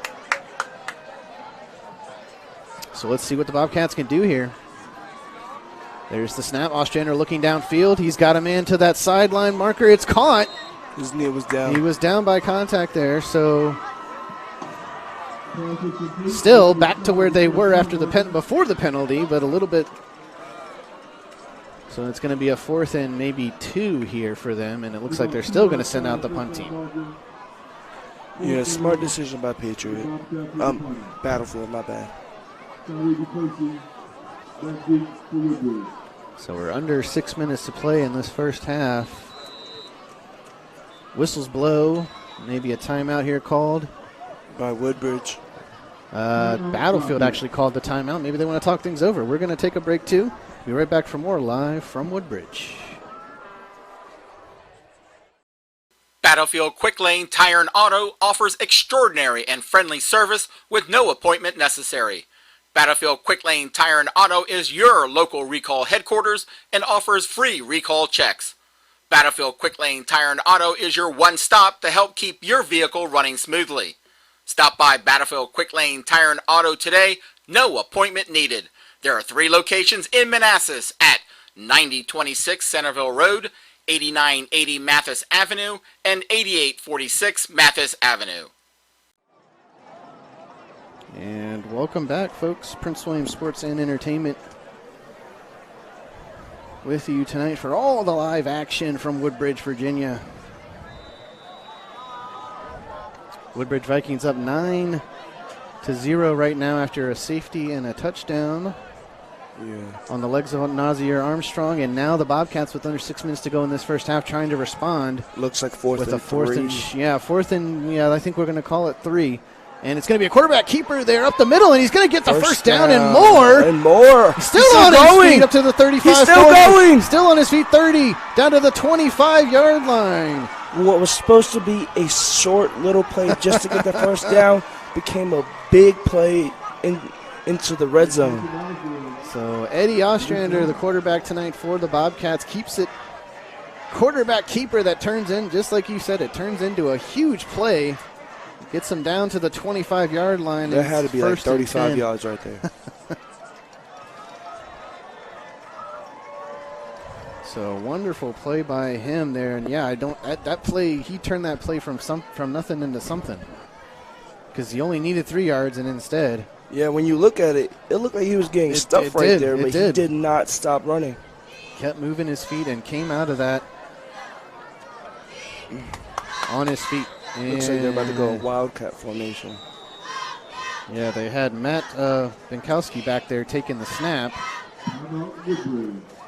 So let's see what the Bobcats can do here. There's the snap. Ostrander looking downfield. He's got a man to that sideline marker. It's caught. His knee was down. He was down by contact there, so still back to where they were after before the penalty, but a little bit. So it's going to be a 4th and maybe 2 here for them, and it looks like they're still going to send out the punt team. Yeah, smart decision by Patriot. Battlefield, my bad. So we're under 6 minutes to play in this first half. Whistles blow. Maybe a timeout here called. By Woodbridge. Battlefield actually called the timeout. Maybe they want to talk things over. We're going to take a break too. Be right back for more live from Woodbridge. Battlefield Quick Lane Tire and Auto offers extraordinary and friendly service with no appointment necessary. Battlefield Quick Lane Tire and Auto is your local recall headquarters and offers free recall checks. Battlefield Quick Lane Tire and Auto is your one stop to help keep your vehicle running smoothly. Stop by Battlefield Quick Lane Tire and Auto today, no appointment needed. There are 3 locations in Manassas at 9026 Centerville Road, 8980 Mathis Avenue, and 8846 Mathis Avenue. And welcome back, folks. Prince William Sports and Entertainment with you tonight for all the live action from Woodbridge, Virginia. Woodbridge Vikings up 9-0 right now after a safety and a touchdown. Yeah. On the legs of Nazir Armstrong, and now the Bobcats with under 6 minutes to go in this first half trying to respond. Looks like 4th with and a 4th 3. and 4th and I think we're going to call it 3. And it's going to be a quarterback keeper there up the middle, and he's going to get the first down and more. And more. Still on his feet up to the 35. He's still 40. going. Still on his feet, 30, down to the 25-yard line. What was supposed to be a short little play just to get the first down became a big play into the red zone. So Eddie Ostrander, the quarterback tonight for the Bobcats, keeps it quarterback keeper that turns in, just like you said, it turns into a huge play. Gets them down to the 25-yard line. That had to be like 35 yards right there. So wonderful play by him there, and yeah, that play, he turned that play from nothing into something, because he only needed 3 yards, and instead. Yeah, when you look at it, it looked like he was getting stuffed right there, but he did not stop running. Kept moving his feet and came out of that on his feet. Looks like they're about to go Wildcat formation. Yeah, they had Matt Binkowski back there taking the snap.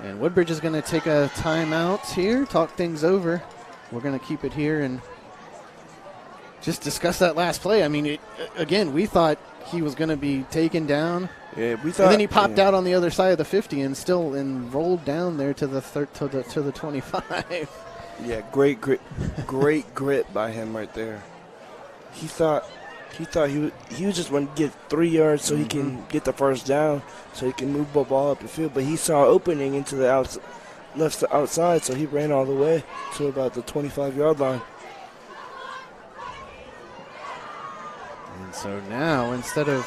And Woodbridge is going to take a timeout here, talk things over. We're going to keep it here, and just discuss that last play. I mean, again, we thought he was going to be taken down. Yeah, we thought. And then he popped out on the other side of the 50 and rolled down there to the 25. Yeah, great grit by him right there. He thought he was just want to get 3 yards so he can get the first down, so he can move the ball up the field. But he saw an opening into the left outside, so he ran all the way to about the 25-yard line. And so now, instead of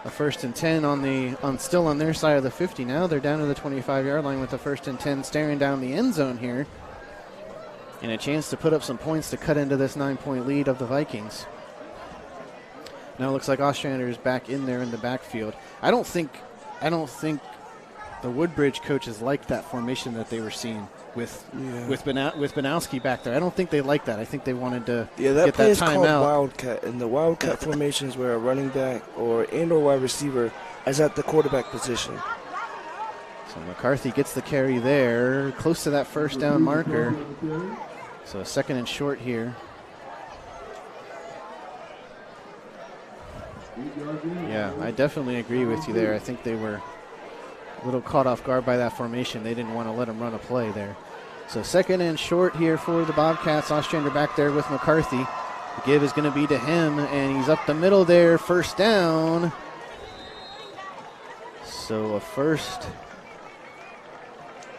a 1st and 10 still on their side of the 50, now they're down to the 25-yard line with the 1st and 10 staring down the end zone here. And a chance to put up some points to cut into this 9-point lead of the Vikings. Now it looks like Ostrander is back in there in the backfield. I don't think the Woodbridge coaches liked that formation that they were seeing with Banowski back there. I don't think they liked that. I think they wanted to that get play that is time called out. Wildcat, and the Wildcat formations where a running back or wide receiver is at the quarterback position. So McCarthy gets the carry there, close to that first down marker. So a 2nd and short here. Yeah, I definitely agree with you there. I think they were a little caught off guard by that formation. They didn't want to let him run a play there. So 2nd and short here for the Bobcats. Ostrander back there with McCarthy. The give is going to be to him, and he's up the middle there, 1st down. So a 1st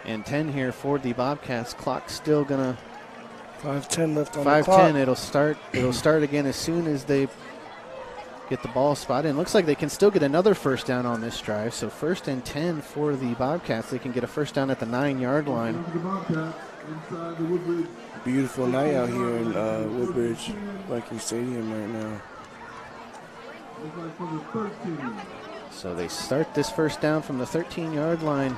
and 10 here for the Bobcats. Clock still going to 5:10 left on the clock. 5:10. It'll start again as soon as they get the ball spotted. And looks like they can still get another 1st down on this drive. So 1st and 10 for the Bobcats. They can get a 1st down at the 9-yard line. Beautiful night out here in Woodbridge, Vikings Stadium right now. So they start this 1st down from the 13-yard line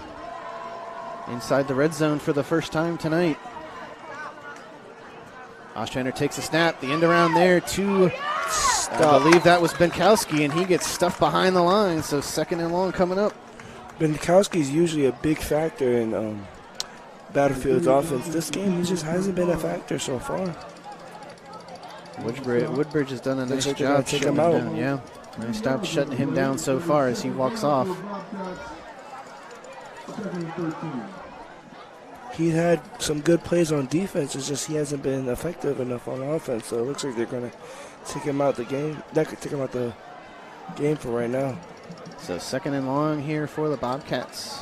inside the red zone for the first time tonight. Ostrander takes a snap. The end around there to, I believe that was Benkowski, and he gets stuffed behind the line. So 2nd and long coming up. Benkowski is usually a big factor in Battlefield's offense. This game, he just hasn't been a factor so far. Woodbridge has done a nice like job shutting him down. Yeah, nice job shutting him down so far as he walks off. He had some good plays on defense. It's just he hasn't been effective enough on offense. So it looks like they're going to take him out the game. That could take him out the game for right now. So 2nd and long here for the Bobcats.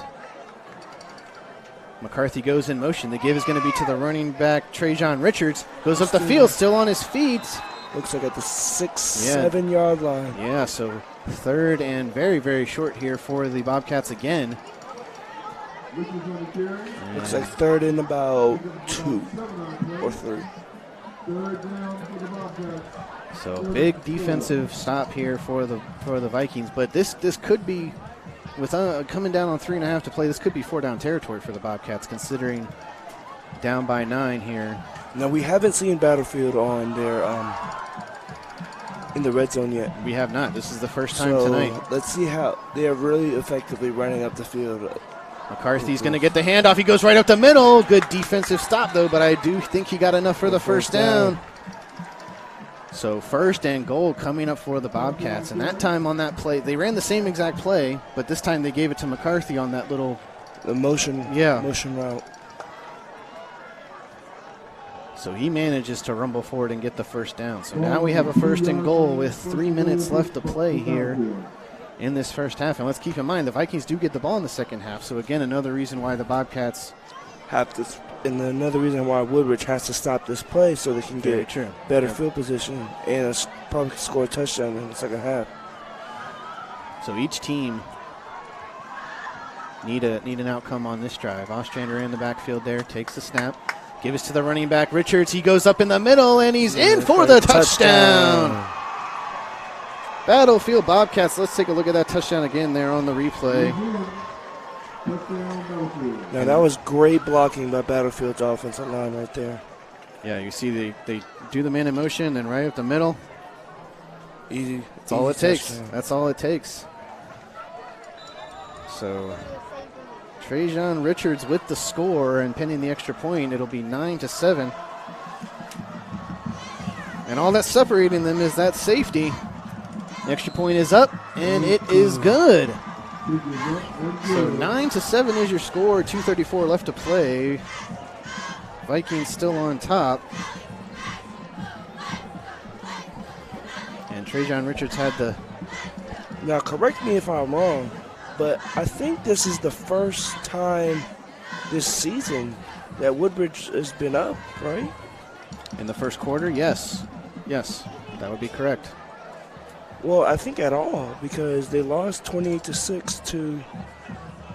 McCarthy goes in motion. The give is going to be to the running back, Trajan Richards. Goes up the field, still on his feet. Looks like at the 7-yard line. Yeah, so 3rd and very, very short here for the Bobcats again. Looks like 3rd and about 2 or 3. So big defensive stop here for the Vikings, but this could be, with coming down on 3.5 to play, this could be 4-down territory for the Bobcats, considering down by 9 here. Now we haven't seen Battlefield on their in the red zone yet. We have not. This is the first time tonight. Let's see how they are really effectively running up the field. McCarthy's going to get the handoff. He goes right up the middle. Good defensive stop, though, but I do think he got enough for the 1st down. So 1st and goal coming up for the Bobcats. And that time on that play, they ran the same exact play, but this time they gave it to McCarthy on that little motion route. So he manages to rumble forward and get the 1st down. So now we have a 1st and goal with 3 minutes left to play here in this first half. And let's keep in mind, the Vikings do get the ball in the second half. So again, another reason why the Bobcats have this, and another reason why Woodbridge has to stop this play so they can get better field position and probably score a touchdown in the second half. So each team need an outcome on this drive. Ostrander in the backfield there, takes the snap. Give us to the running back, Richards. He goes up in the middle, and he's in for the touchdown. Battlefield Bobcats. Let's take a look at that touchdown again there on the replay. Now that was great blocking by Battlefield's offensive line right there. Yeah, you see they do the man in motion and right up the middle. Easy. That's all it takes. That's all it takes. So Trajan Richards with the score, and pending the extra point, it'll be 9-7. And all that's separating them is that safety. The extra point is up, and it is good. So 9-7 is your score. 2:34 left to play. Vikings still on top. And Trajan Richards had the... Now, correct me if I'm wrong, but I think this is the first time this season that Woodbridge has been up, right? In the first quarter, yes. Yes, that would be correct. Well, I think at all, because they lost 28-6 to...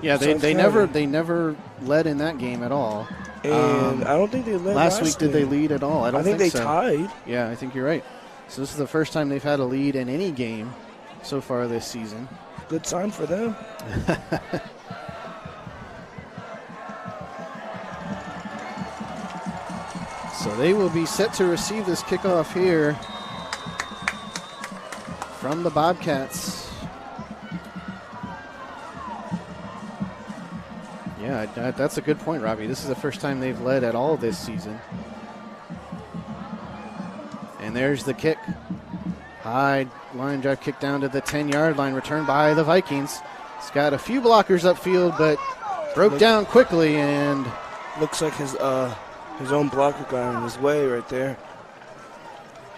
Yeah, they never led in that game at all. And I don't think they led last week. Did they lead at all? I don't think they so. tied. Yeah, I think you're right. So this is the first time they've had a lead in any game so far this season. Good sign for them. So they will be set to receive this kickoff here from the Bobcats. Yeah, that's a good point, Robbie. This is the first time they've led at all this season. And there's the kick. High line drive kick down to the 10-yard line, returned by the Vikings. It's got a few blockers upfield, but broke down quickly, and looks like his own blocker got in his way right there.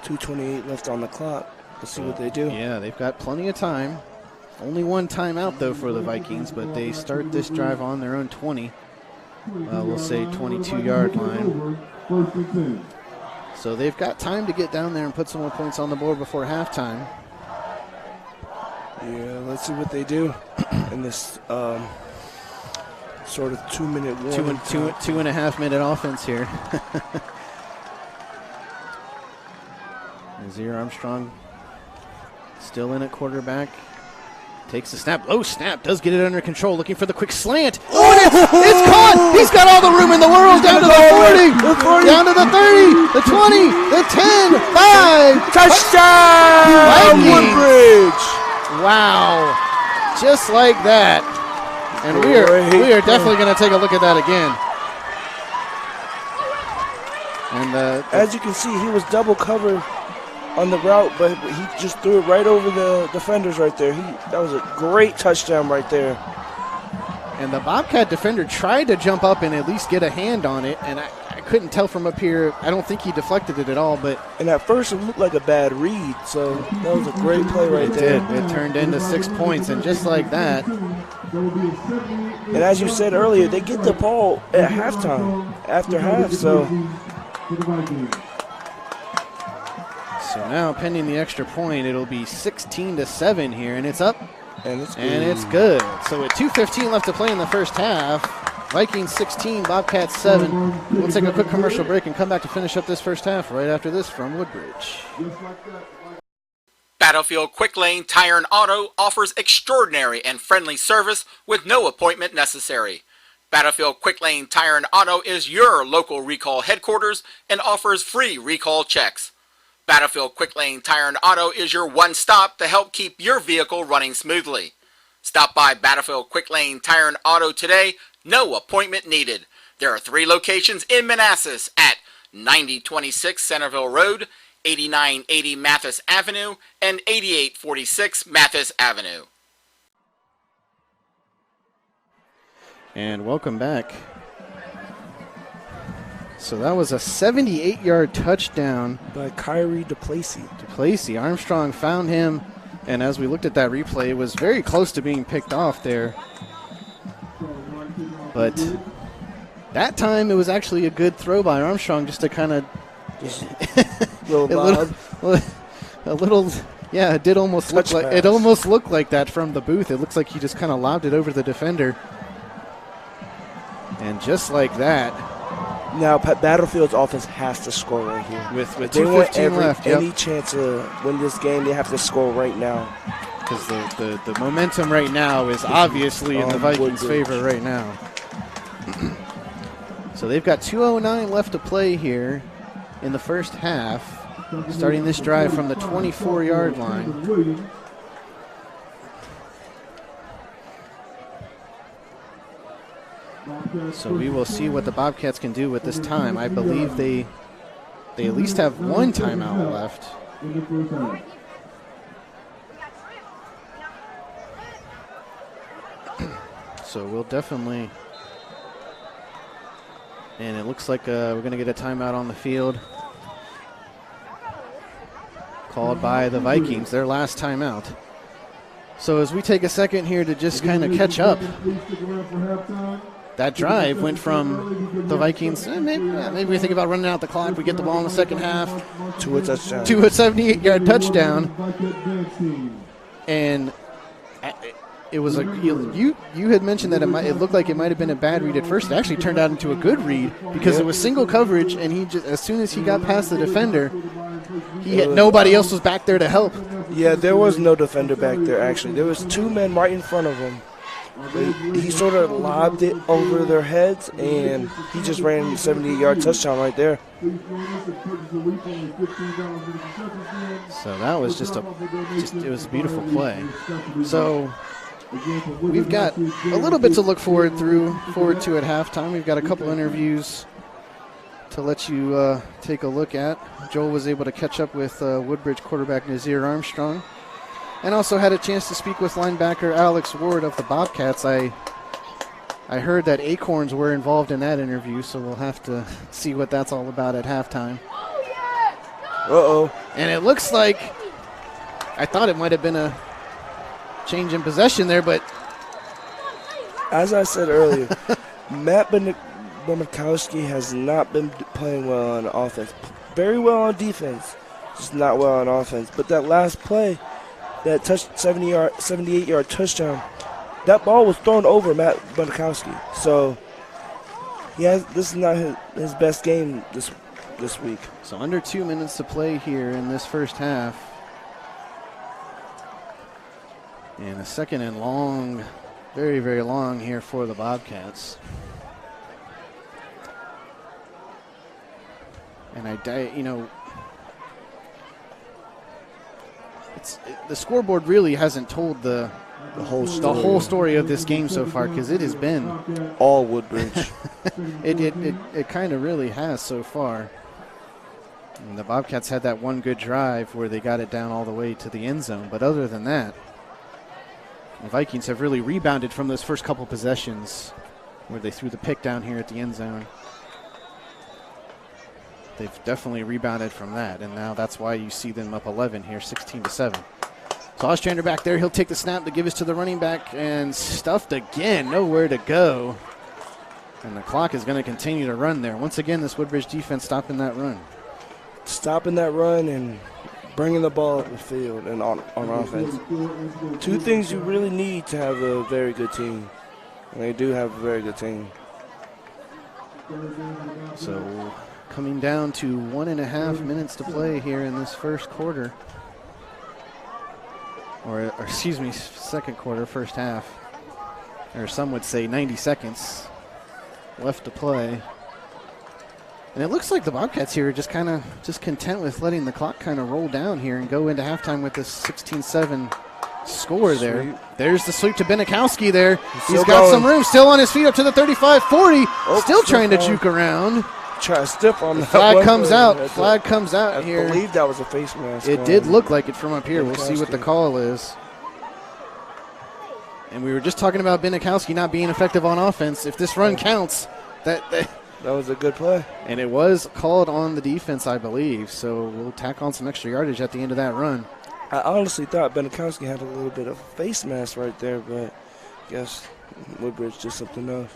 2:28 left on the clock. Let's see what they do. Yeah, they've got plenty of time. Only one timeout, though, for the Vikings, but they start this drive on their own 20. We'll say 22-yard line. So they've got time to get down there and put some more points on the board before halftime. Yeah, let's see what they do in this sort of 2-minute warning. 2.5 minute offense here. Nazir Armstrong still in at quarterback. Takes the snap. Low snap. Does get it under control. Looking for the quick slant. Oh, it's caught. He's got all the room in the world. Down to the 40. Down to the 30. The 20. The 10. 5. Touchdown! Woodbridge. Wow. Just like that. And we are definitely going to take a look at that again. And as you can see, he was double covered on the route, but he just threw it right over the defenders right there. That was a great touchdown right there. And the Bobcat defender tried to jump up and at least get a hand on it, and I couldn't tell from up here. I don't think he deflected it at all. And at first it looked like a bad read, so that was a great play right there. It did. It turned into 6 points, and just like that. And as you said earlier, they get the ball at halftime, after half, so. So now, pending the extra point, it'll be 16-7 here, and it's up, and it's good. So with 2:15 left to play in the first half, Vikings 16, Bobcats 7. We'll take a quick commercial break and come back to finish up this first half right after this from Woodbridge. Battlefield Quick Lane Tire and Auto offers extraordinary and friendly service with no appointment necessary. Battlefield Quick Lane Tire and Auto is your local recall headquarters and offers free recall checks. Battlefield Quick Lane Tire and Auto is your one stop to help keep your vehicle running smoothly. Stop by Battlefield Quick Lane Tire and Auto today, no appointment needed. There are 3 locations in Manassas at 9026 Centerville Road, 8980 Mathis Avenue, and 8846 Mathis Avenue. And welcome back. So that was a 78-yard touchdown by Kyrie DePlacy. Armstrong found him, and as we looked at that replay, it was very close to being picked off there. But that time it was actually a good throw by Armstrong, just to kind of a little. Yeah, it did almost look like it almost looked like that from the booth. It looks like he just kind of lobbed it over the defender, and just like that. Now, Battlefield's offense has to score right here. With 2:15 left, any chance to win this game, they have to score right now. Because the momentum right now is obviously in the Vikings' favor right now. So they've got 2:09 left to play here in the first half, starting this drive from the 24-yard line. So we will see what the Bobcats can do with this time. I believe they they at least have one timeout left. In the first half. So we'll definitely, and it looks like we're going to get a timeout on the field called by the Vikings, their last timeout. So as we take a second here to just kind of catch up, that drive went from the Vikings, maybe we think about running out the clock, we get the ball in the second half, to a touchdown. to a 78-yard touchdown. And it was you had mentioned that it looked like it might have been a bad read at first. It actually turned out into a good read because it was single coverage, and he just, as soon as he got past the defender, nobody else was back there to help. Yeah, there was no defender back there, actually. There was two men right in front of him. He sort of lobbed it over their heads, and he just ran a 78-yard touchdown right there. So that was it was a beautiful play. So we've got a little bit to look forward to at halftime. We've got a couple interviews to let you take a look at. Joel was able to catch up with Woodbridge quarterback Nazir Armstrong, and also had a chance to speak with linebacker Alex Ward of the Bobcats. I heard that Acorns were involved in that interview, so we'll have to see what that's all about at halftime. Uh-oh. And it looks like, I thought it might have been a change in possession there, but as I said earlier, Matt Bobkowski has not been playing well on offense. Very well on defense, just not well on offense. But that last play, that 78-yard touchdown, that ball was thrown over Matt Bobkowski. So this is not his best game this week. So under 2 minutes to play here in this first half. And a second and long, very, very long here for the Bobcats. And the scoreboard really hasn't told the whole story of this game so far, because it has been all Woodbridge. it kind of really has so far. And the Bobcats had that one good drive where they got it down all the way to the end zone, but other than that, the Vikings have really rebounded from those first couple possessions where they threw the pick down here at the end zone. They've definitely rebounded from that, and now that's why you see them up 11 here, 16-7. So Ostrander back there, he'll take the snap to give us to the running back, and stuffed again, nowhere to go. And the clock is going to continue to run there. Once again, this Woodbridge defense stopping that run. Stopping that run and bringing the ball up the field and on offense. Two things you really need to have a very good team. And they do have a very good team. So coming down to 1.5 minutes to play here in this first quarter. Or excuse me, second quarter, first half. Or some would say 90 seconds left to play. And it looks like the Bobcats here are just content with letting the clock kind of roll down here and go into halftime with this 16-7 score there. Sweet. There's the sweep to Benikowski there. He's got going. some room, still on his feet up to the 35-40. Still trying to juke around. Try to stiff on the flag comes out. Flag comes out here. I believe that was a face mask. It did look like it from up here. We'll see what the call is. And we were just talking about Benikowski not being effective on offense. If this run counts, that was a good play. And it was called on the defense, I believe. So we'll tack on some extra yardage at the end of that run. I honestly thought Benikowski had a little bit of face mask right there, but I guess Woodbridge did something else.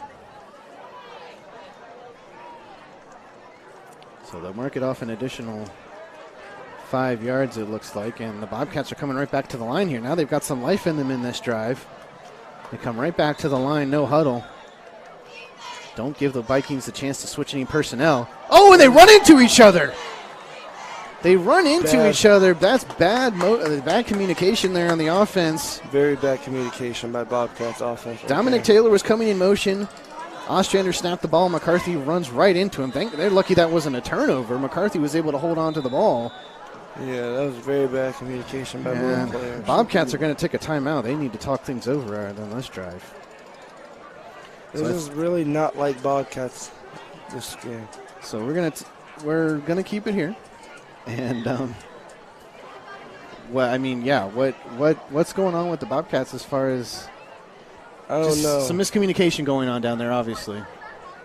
So they'll mark it off an additional 5 yards, it looks like. And the Bobcats are coming right back to the line here. Now they've got some life in them in this drive. They come right back to the line, no huddle. Don't give the Vikings the chance to switch any personnel. Oh, and they run into each other. They run into each other. That's bad communication there on the offense. Very bad communication by Bobcats offense. Dominic Taylor was coming in motion. Ostrander snapped the ball. McCarthy runs right into him. They're lucky that wasn't a turnover. McCarthy was able to hold on to the ball. Yeah, that was very bad communication by both players. Bobcats are going to take a timeout. They need to talk things over on this drive. This is really not like Bobcats this game. So we're going to we're gonna keep it here. And well, I mean, yeah. What's going on with the Bobcats as far as I don't know. some miscommunication going on down there, obviously.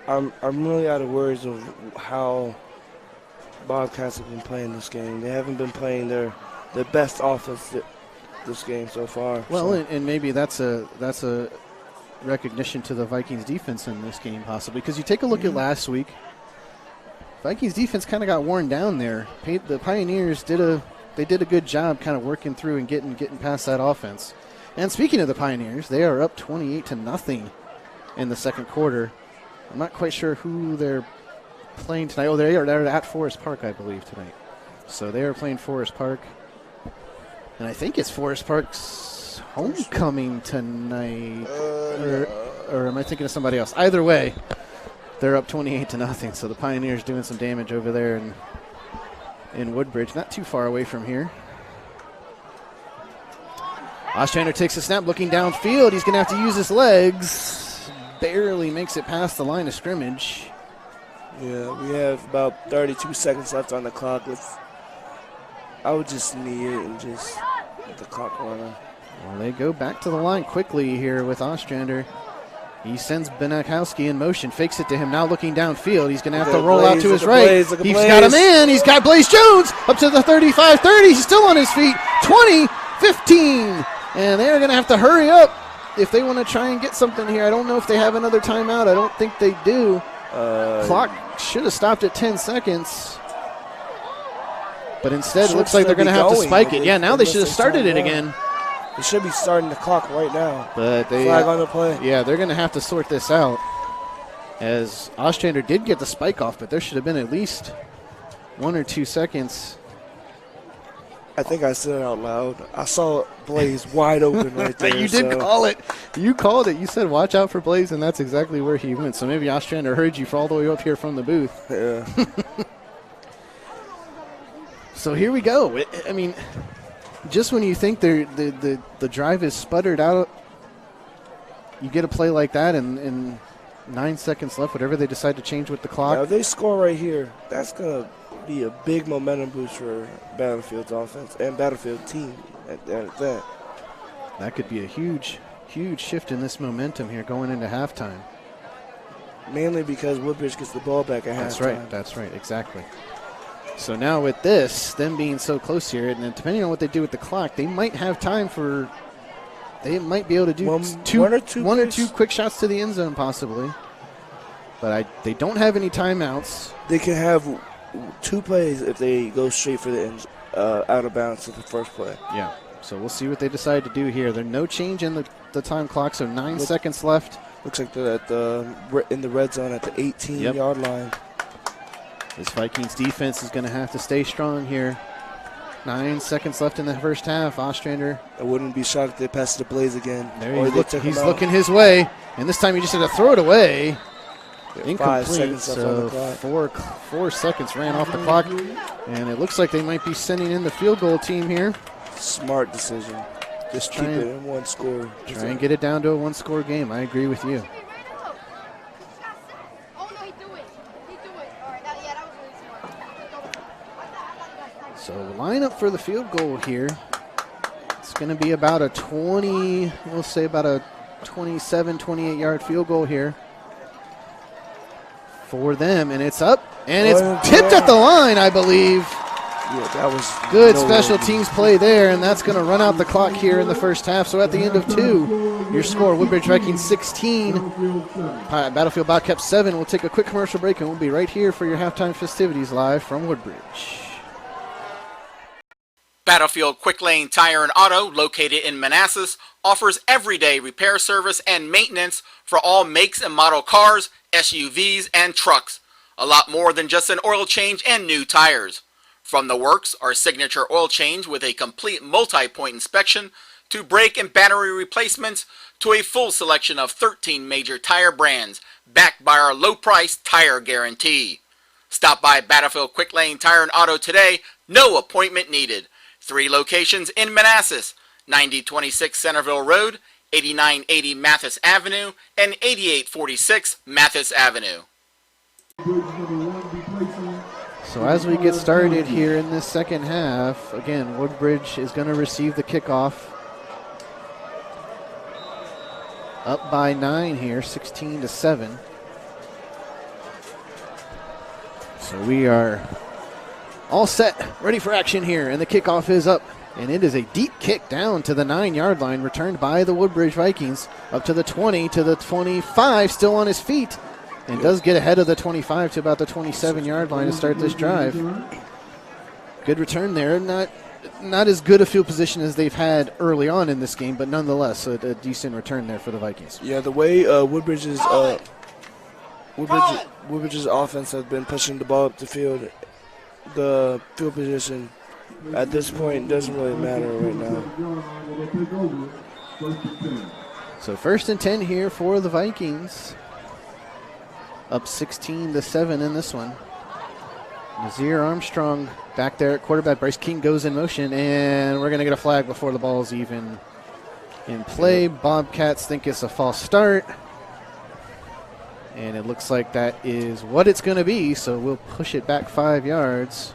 I'm really out of words of how Bobcats have been playing this game. They haven't been playing their best offense this game so far. Well, so. and maybe that's a recognition to the Vikings defense in this game, possibly, because you take a look at last week. Vikings defense kind of got worn down there. The Pioneers did a good job kind of working through and getting past that offense. And speaking of the Pioneers, they are up 28-0 in the second quarter. I'm not quite sure who they're playing tonight. Oh, they're at Forest Park, I believe, tonight. So they are playing Forest Park. And I think it's Forest Park's homecoming tonight. Or am I thinking of somebody else? Either way, they're up 28-0. So the Pioneers doing some damage over there in Woodbridge. Not too far away from here. Ostrander takes a snap, looking downfield. He's going to have to use his legs. Barely makes it past the line of scrimmage. Yeah, we have about 32 seconds left on the clock. I would just knee it and just let the clock run on. Well, they go back to the line quickly here with Ostrander. He sends Benakowski in motion, fakes it to him, now looking downfield. He's going to have to roll out to his right. He's got a man. He's got Blaze Jones up to the 35-30. He's still on his feet. 20, 15. And they're going to have to hurry up if they want to try and get something here. I don't know if they have another timeout. I don't think they do. Clock should have stopped at 10 seconds. But instead, it looks like they're going to have to spike it. Yeah, now they should have started it again. They should be starting the clock right now. But they flag on the play. Yeah, they're going to have to sort this out. As Ostrander did get the spike off, but there should have been at least 1 or 2 seconds. I think I said it out loud. I saw Blaze wide open right there. You did call it. You called it. You said, watch out for Blaze, and that's exactly where he went. So maybe Ostrander heard you all the way up here from the booth. Yeah. So here we go. I mean, just when you think the drive is sputtered out, you get a play like that, and 9 seconds left, whatever they decide to change with the clock. Now, if they score right here, that's going to be a big momentum boost for Battlefield's offense and Battlefield team at that. That could be a huge shift in this momentum here going into halftime. Mainly because Woodbridge gets the ball back at halftime. That's right, exactly. So now with this, them being so close here, and then depending on what they do with the clock, they might have time for, they might be able to do one or two quick shots to the end zone possibly. But they don't have any timeouts. They can have 2 plays if they go straight for the end, out of bounds to the first play. Yeah, so we'll see what they decide to do here. There's no change in the time clock, so 9 seconds left. Looks like they're in the red zone at the 18-yard line. This Vikings defense is going to have to stay strong here. 9 seconds left in the first half. Ostrander. I wouldn't be shocked if they pass it to Blaze again. He's looking his way, and this time he just had to throw it away. Incomplete. 5 seconds left on the clock. 4 seconds ran off the clock, and it looks like they might be sending in the field goal team here. Smart decision. Just keep it in one score. Try and get it down to a 1-score game. I agree with you. So line up for the field goal here. It's going to be about a 27, 28-yard field goal here for them. And it's up, and it's tipped at the line, I believe. Yeah, that was good special teams play there, and that's going to run out the clock here in the first half. So at the end of 2, your score, Woodbridge Vikings 16, Battlefield Bobcats 7. We'll take a quick commercial break, and we'll be right here for your halftime festivities live from Woodbridge. Battlefield Quick Lane Tire and Auto, located in Manassas, offers everyday repair service and maintenance for all makes and model cars, SUVs, and trucks. A lot more than just an oil change and new tires. From the works, our signature oil change with a complete multi-point inspection, to brake and battery replacements, to a full selection of 13 major tire brands, backed by our low-price tire guarantee. Stop by Battlefield Quick Lane Tire and Auto today, no appointment needed. 3 locations in Manassas, 9026 Centerville Road, 8980 Mathis Avenue, and 8846 Mathis Avenue. So as we get started here in this second half, again, Woodbridge is going to receive the kickoff. Up by 9 here, 16-7. So we are all set, ready for action here, and the kickoff is up. And it is a deep kick down to the 9-yard line, returned by the Woodbridge Vikings, up to the 20, to the 25, still on his feet, and does get ahead of the 25 to about the 27-yard line to start this drive. Good return there. Not as good a field position as they've had early on in this game, but nonetheless a decent return there for the Vikings. Yeah, the way Woodbridge's offense has been pushing the ball up the field, the field position at this point doesn't really matter right now. So 1st and 10 here for the Vikings. Up 16-7 in this one. Nazir Armstrong back there at quarterback. Bryce King goes in motion, and we're going to get a flag before the ball's even in play. Bobcats think it's a false start. And it looks like that is what it's going to be, so we'll push it back 5 yards.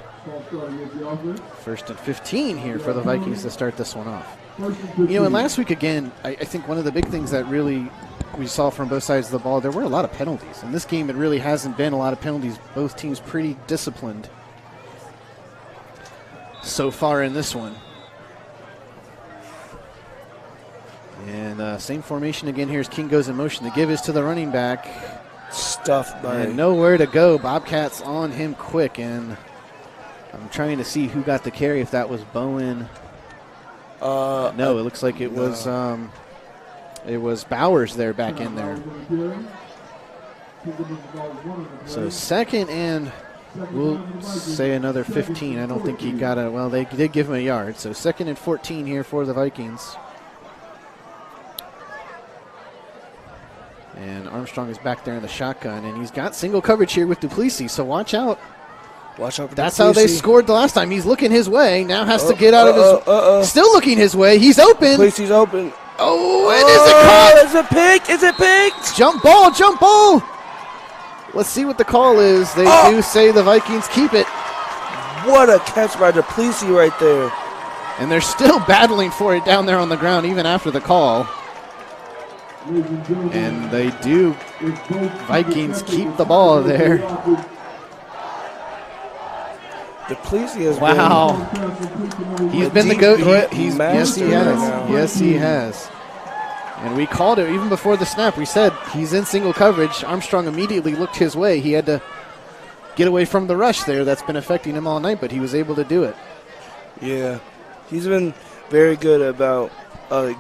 1st and 15 here for the Vikings to start this one off. And last week, again, I think one of the big things that really we saw from both sides of the ball, there were a lot of penalties. In this game, it really hasn't been a lot of penalties. Both teams pretty disciplined so far in this one. And same formation again here as King goes in motion. The give is to the running back. Stuffed by. And nowhere to go. Bobcats on him quick, and I'm trying to see who got the carry, if that was Bowen. No, it looks like it was Bowers there back in there. So 2nd and we'll say another 15. I don't think he got it. Well, they did give him a yard. So 2nd and 14 here for the Vikings. And Armstrong is back there in the shotgun, and he's got single coverage here with Duplessis, so watch out. Watch out for That's Duplessis. how they scored the last time. He's looking his way. Now has to get out of his... Still looking his way. He's open. Duplessis open. Oh, it is a caught. Is it pick? Is it picked? Jump ball, jump ball. Let's see what the call is. They do say the Vikings keep it. What a catch by Duplessis right there. And they're still battling for it down there on the ground even after the call. And they do. Vikings keep the ball there. Duplessis has He's been the GOAT. Yes, he has. Right, yes, he has. And we called it even before the snap. We said he's in single coverage. Armstrong immediately looked his way. He had to get away from the rush there. That's been affecting him all night, but he was able to do it. Yeah. He's been very good about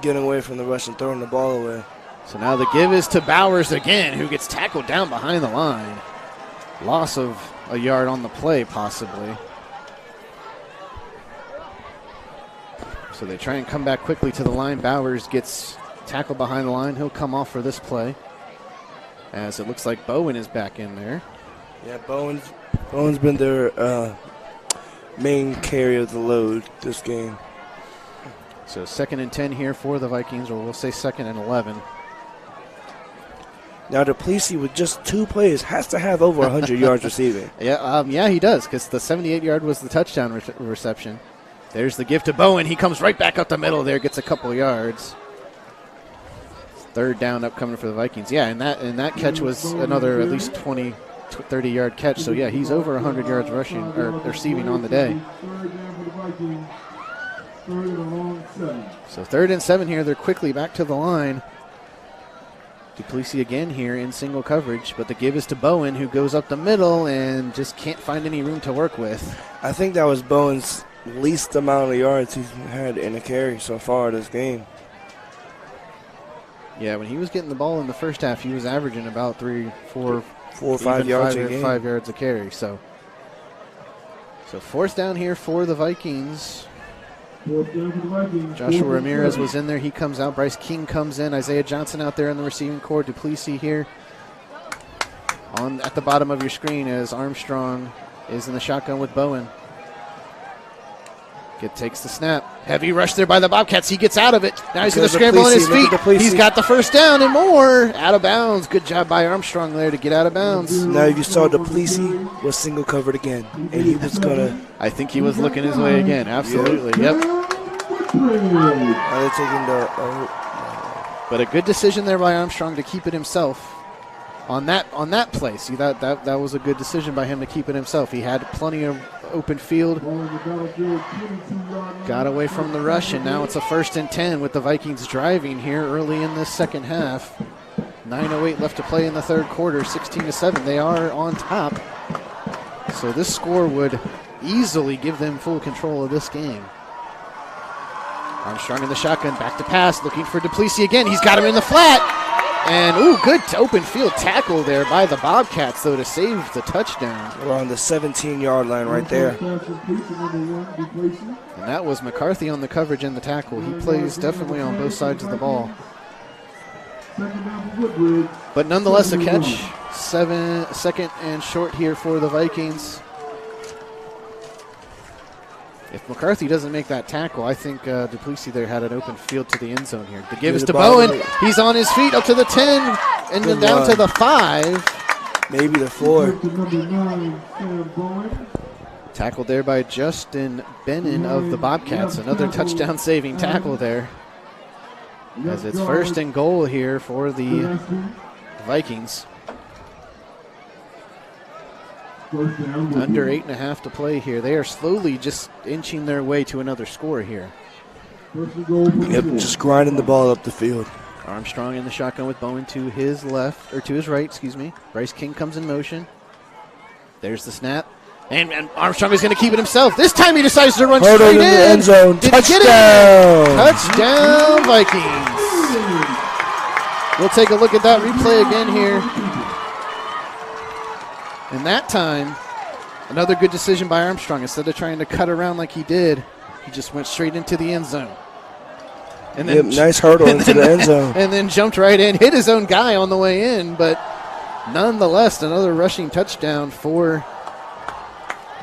getting away from the rush and throwing the ball away. So now the give is to Bowers again, who gets tackled down behind the line. Loss of a yard on the play, possibly. So they try and come back quickly to the line. Bowers gets tackled behind the line. He'll come off for this play, as it looks like Bowen is back in there. Yeah, Bowen's been their main carry of the load this game. So 2nd and 10 here for the Vikings, or we'll say 2nd and 11. Now Duplessis with just 2 plays has to have over 100 yards receiving. Yeah, he does, because the 78-yard was the touchdown reception. There's the give to Bowen. He comes right back up the middle there, gets a couple yards. 3rd down upcoming for the Vikings. Yeah, and that catch was another at least 20, 30-yard catch. So, yeah, he's over 100 yards rushing or receiving on the day. So 3rd and 7 here. They're quickly back to the line. Duplessis again here in single coverage, but the give is to Bowen, who goes up the middle and just can't find any room to work with. I think that was Bowen's least amount of yards he's had in a carry so far this game. Yeah, when he was getting the ball in the first half, he was averaging about 3, 4, 4 or 5 yards a game. 5 yards a carry. So 4th down here for the Vikings. Joshua Ramirez was in there. He comes out. Bryce King comes in. Isaiah Johnson out there in the receiving corps. Duplessis here at the bottom of your screen as Armstrong is in the shotgun with Bowen. Takes the snap. Heavy rush there by the Bobcats. He gets out of it. Now he's going to Look at scramble on his Duplessis, feet. He's got the first down and more. Out of bounds. Good job by Armstrong there to get out of bounds. Now you saw Duplessis was single covered again, and he was going to. I think he was looking his way again. Absolutely. Yep. Now they're taking the. But a good decision there by Armstrong to keep it himself on that play. See, that was a good decision by him to keep it himself. He had plenty of open field. Got away from the rush, and now it's a 1st and 10 with the Vikings driving here early in the second half. 9:08 left to play in the third quarter, 16-7. They are on top. So this score would easily give them full control of this game. Armstrong in the shotgun, back to pass, looking for Duplessis again. He's got him in the flat. And, good open field tackle there by the Bobcats, though, to save the touchdown. We're on the 17-yard line right there. And that was McCarthy on the coverage and the tackle. He plays definitely on both sides of the ball. But nonetheless, a catch. 2nd and short here for the Vikings. If McCarthy doesn't make that tackle, I think Duplessis there had an open field to the end zone here. The give is to Bowen. He's on his feet up to the 10 and then down to the 5. Maybe the 4. Tackled there by Justin Bennon of the Bobcats. Another touchdown-saving tackle there. As it's 1st and goal here for the Vikings. Under 8.5 to play here. They are slowly just inching their way to another score here. Yep, just grinding the ball up the field. Armstrong in the shotgun with Bowen to his left, or to his right, excuse me. Bryce King comes in motion. There's the snap. And Armstrong is going to keep it himself. This time he decides to run straight in. The end zone. Touchdown! Touchdown, Vikings. We'll take a look at that replay again here. And that time, another good decision by Armstrong. Instead of trying to cut around like he did, he just went straight into the end zone. And then nice hurdle into the end zone. And then jumped right in, hit his own guy on the way in, but nonetheless, another rushing touchdown for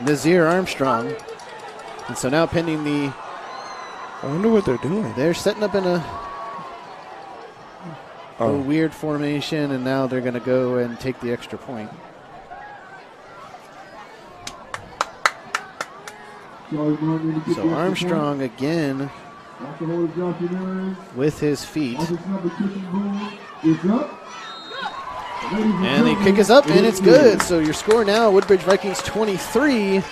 Nazir Armstrong. And so now pending the... I wonder what they're doing. They're setting up in a weird formation, and now they're going to go and take the extra point. So Armstrong again with his feet. And the kick is up, and it's good. So your score now, Woodbridge Vikings 23,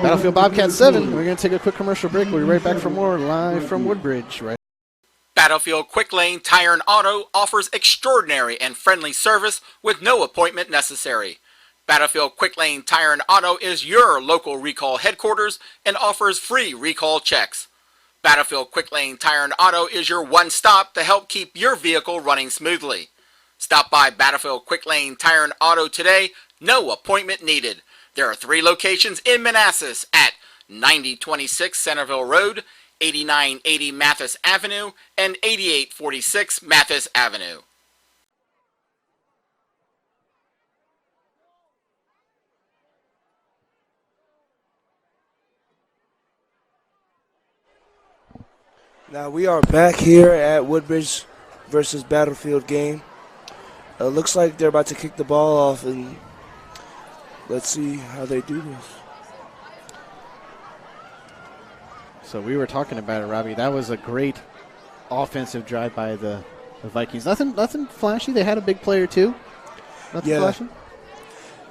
Battlefield Bobcats 7. We're going to take a quick commercial break. We'll be right back for more live from Woodbridge. Battlefield Quick Lane Tire and Auto offers extraordinary and friendly service with no appointment necessary. Battlefield Quick Lane Tire and Auto is your local recall headquarters and offers free recall checks. Battlefield Quick Lane Tire and Auto is your one-stop to help keep your vehicle running smoothly. Stop by Battlefield Quick Lane Tire and Auto today, no appointment needed. There are 3 locations in Manassas at 9026 Centerville Road, 8980 Mathis Avenue, and 8846 Mathis Avenue. Now we are back here at Woodbridge versus Battlefield game. Looks like they're about to kick the ball off, and let's see how they do this. So we were talking about it, Robbie. That was a great offensive drive by the Vikings. Nothing flashy. They had a big player too. Nothing flashy.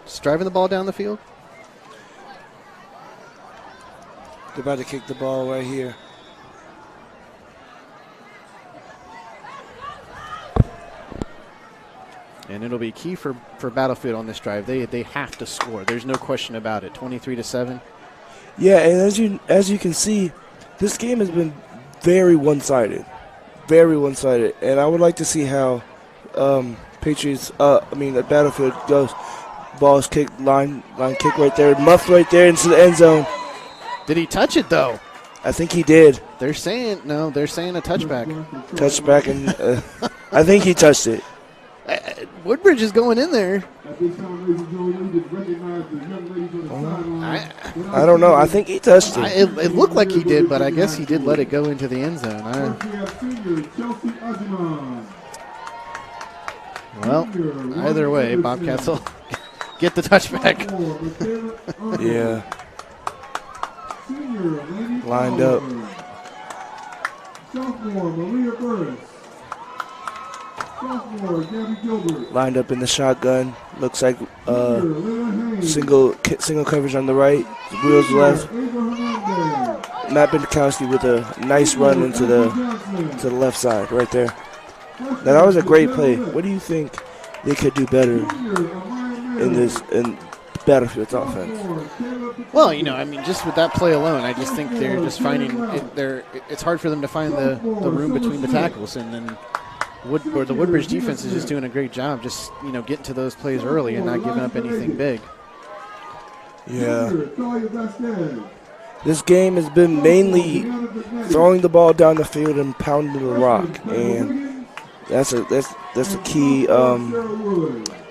Just driving the ball down the field. They're about to kick the ball right here. And it'll be key for Battlefield on this drive. They have to score. There's no question about it. 23-7. Yeah, and as you can see, this game has been very one-sided. Very one-sided. And I would like to see how Battlefield goes. Ball's kicked, line kick right there. Muffed right there into the end zone. Did he touch it, though? I think he did. They're saying a touchback. Touchback, and I think he touched it. Woodbridge is going in there. At this time, ladies and gentlemen, we just recognize the young ladies on the sideline. I don't know. I think he touched it. It looked like he did, but I guess he did let it go into the end zone. First, we have senior Chelsea Ajiman. Well, either way, Bobcats will get the touchback. Yeah. Lined up. Sophomore Maria Burris. Sophomore Gabby Gilbert. Lined up in the shotgun. Looks like single coverage on the right. Wheels left. Matt Bendikowski with a nice run into the left side right there. Now that was a great play. What do you think they could do better in Battlefield's offense? Well, I mean, just with that play alone, I just think they're just finding it. It's hard for them to find the room between the tackles, and then the Woodbridge defense is just doing a great job, just getting to those plays early and not giving up anything big. Yeah. This game has been mainly throwing the ball down the field and pounding the rock, and that's a key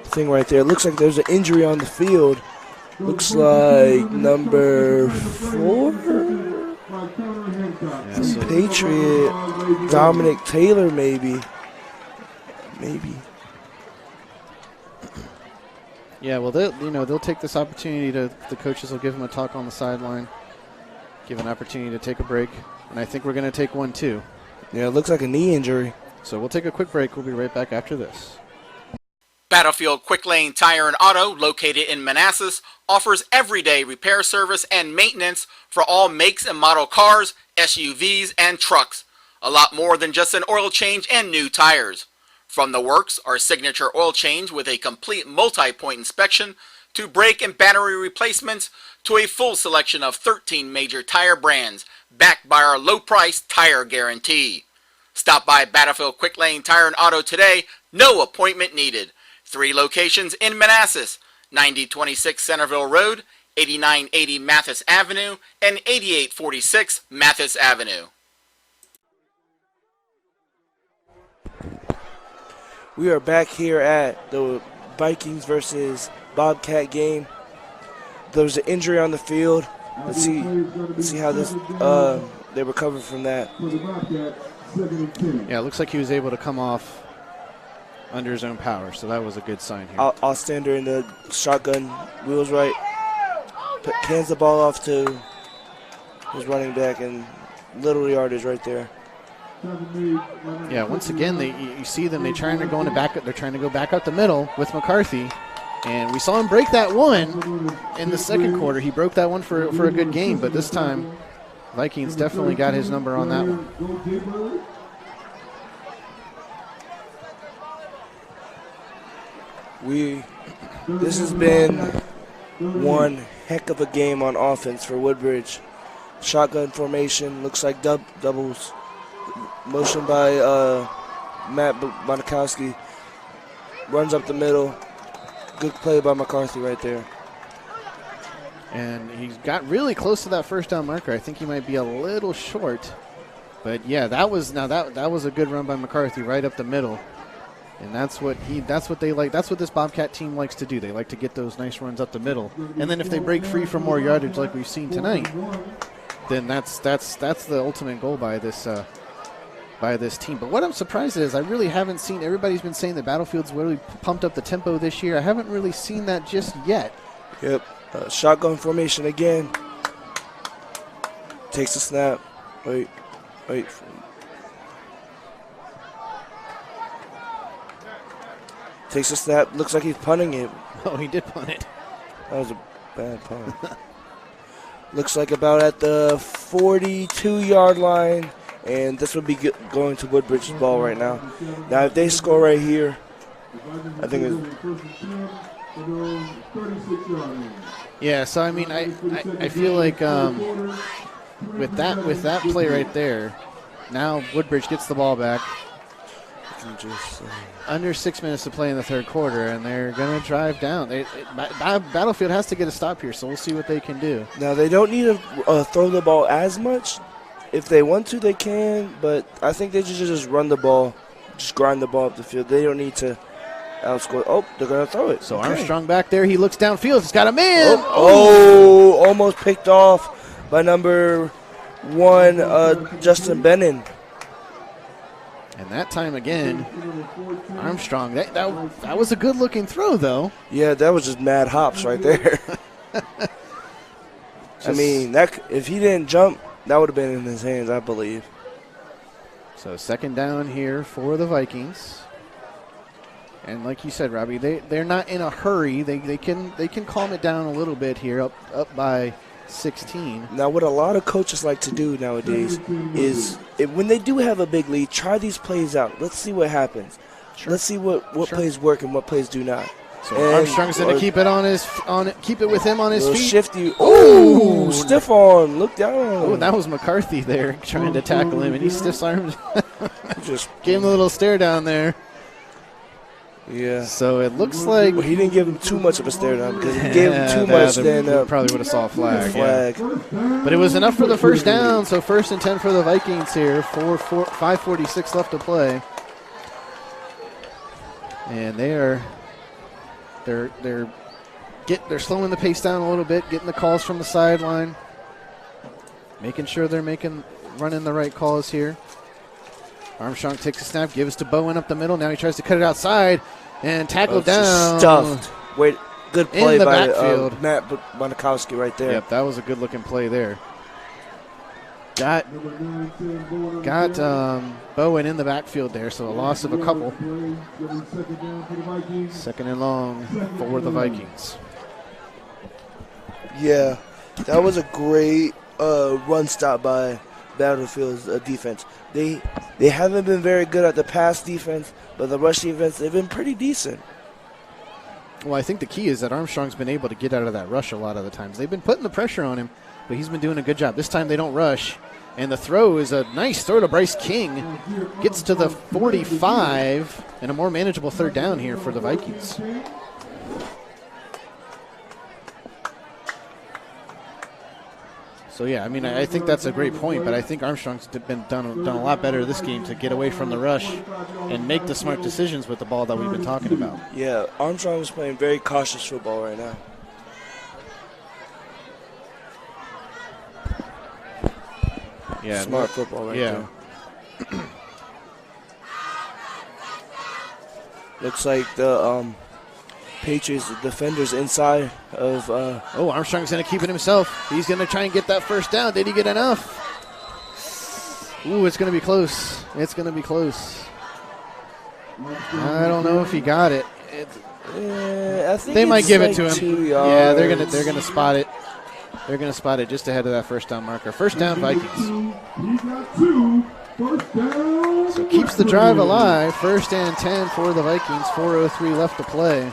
thing right there. It looks like there's an injury on the field. Looks like number 4. Patriot Dominic Taylor, maybe. Yeah, well, they'll take this opportunity the coaches will give them a talk on the sideline, give an opportunity to take a break, and I think we're going to take one too. Yeah, it looks like a knee injury. So we'll take a quick break. We'll be right back after this. Battlefield Quick Lane Tire and Auto, located in Manassas, offers everyday repair service and maintenance for all makes and model cars, SUVs, and trucks. A lot more than just an oil change and new tires. From the works, our signature oil change with a complete multi-point inspection, to brake and battery replacements, to a full selection of 13 major tire brands, backed by our low-price tire guarantee. Stop by Battlefield Quick Lane Tire and Auto today, no appointment needed. 3 locations in Manassas, 9026 Centerville Road, 8980 Mathis Avenue, and 8846 Mathis Avenue. We are back here at the Vikings versus Bobcat game. There was an injury on the field. Let's see how this they recover from that. Yeah, it looks like he was able to come off under his own power, so that was a good sign here. Ostander in the shotgun, wheels right, hands the ball off to his running back, and little yardage right there. Yeah, once again, you see them. They're trying to go back up the middle with McCarthy, and we saw him break that one in the second quarter. He broke that one for a good game, but this time, Vikings definitely got his number on that one. This has been one heck of a game on offense for Woodbridge. Shotgun formation, looks like doubles. Motion by Matt Bendikowski. Runs up the middle. Good play by McCarthy right there. And he's got really close to that first down marker. I think he might be a little short. But yeah, that was a good run by McCarthy right up the middle. And that's what they like. That's what this Bobcat team likes to do. They like to get those nice runs up the middle. And then if they break free for more yardage like we've seen tonight, then that's the ultimate goal by this team. But what I'm surprised is I really haven't seen, everybody's been saying the Battlefield's really pumped up the tempo this year. I haven't really seen that just yet. Yep. Shotgun formation again. Takes the snap. Wait. Takes a snap. Looks like he's punting it. Oh, he did punt it. That was a bad punt. Looks like about at the 42-yard line. And this would be going to Woodbridge's ball right now. Now, if they score right here, I think it's... Yeah, so I mean, I feel like with that play right there, now Woodbridge gets the ball back. Under 6 minutes to play in the third quarter, and they're going to drive down. Battlefield has to get a stop here, so we'll see what they can do. Now, they don't need to throw the ball as much. If they want to, they can, but I think they just run the ball, just grind the ball up the field. They don't need to outscore. Oh, they're going to throw it. So Okay. Armstrong back there. He looks downfield. He's got a man. Almost picked off by number 1, Justin Bennon. And that time again, Armstrong. That was a good-looking throw, though. Yeah, that was just mad hops right there. I mean, if he didn't jump, that would have been in his hands, I believe. So second down here for the Vikings. And like you said, Robbie, they're not in a hurry. They can calm it down a little bit here, up by 16. Now, what a lot of coaches like to do nowadays is when they do have a big lead, try these plays out. Let's see what happens. Sure. Let's see what plays work and what plays do not. So Armstrong's going to keep it with him on his feet. Shifty. Ooh, stiff arm. Look down. Oh, that was McCarthy there trying to tackle him, and he stiff-armed. Just gave him a little stare down there. Yeah. So it looks like he didn't give him too much of a stare down, because if he gave him too much, then probably would have saw a flag. Yeah. But it was enough for the first down. So 1st and 10 for the Vikings here. 5:46 left to play, and they're slowing the pace down a little bit, getting the calls from the sideline, making sure they're running the right calls here. Armstrong takes a snap, gives to Bowen up the middle. Now he tries to cut it outside and tackle down. Stuffed. Wait, good play in the by backfield. Matt Bonikowski right there. Yep, that was a good-looking play there. Got Bowen in the backfield there, so a loss of a couple. 2nd and long for the Vikings. Yeah, that was a great run stop by Battlefield's defense. They haven't been very good at the pass defense, but the rush defense, they've been pretty decent. Well, I think the key is that Armstrong's been able to get out of that rush a lot of the times. They've been putting the pressure on him, but he's been doing a good job. This time they don't rush, and the throw is a nice throw to Bryce King. Gets to the 45, and a more manageable 3rd down here for the Vikings. So, yeah, I mean, I think that's a great point, but I think Armstrong's been done a lot better this game to get away from the rush and make the smart decisions with the ball that we've been talking about. Yeah, Armstrong is playing very cautious football right now. Yeah, smart football right there. Looks like the Patriots defenders inside of. Armstrong's going to keep it himself. He's going to try and get that 1st down. Did he get enough? Ooh, it's going to be close. It's going to be close. I don't know if he got it. I think they might give it to him. 2 yards. Yeah, they're gonna spot it. They're gonna spot it just ahead of that 1st down marker. 1st down, Vikings. So keeps the drive alive. 1st and 10 for the Vikings. 4:03 left to play.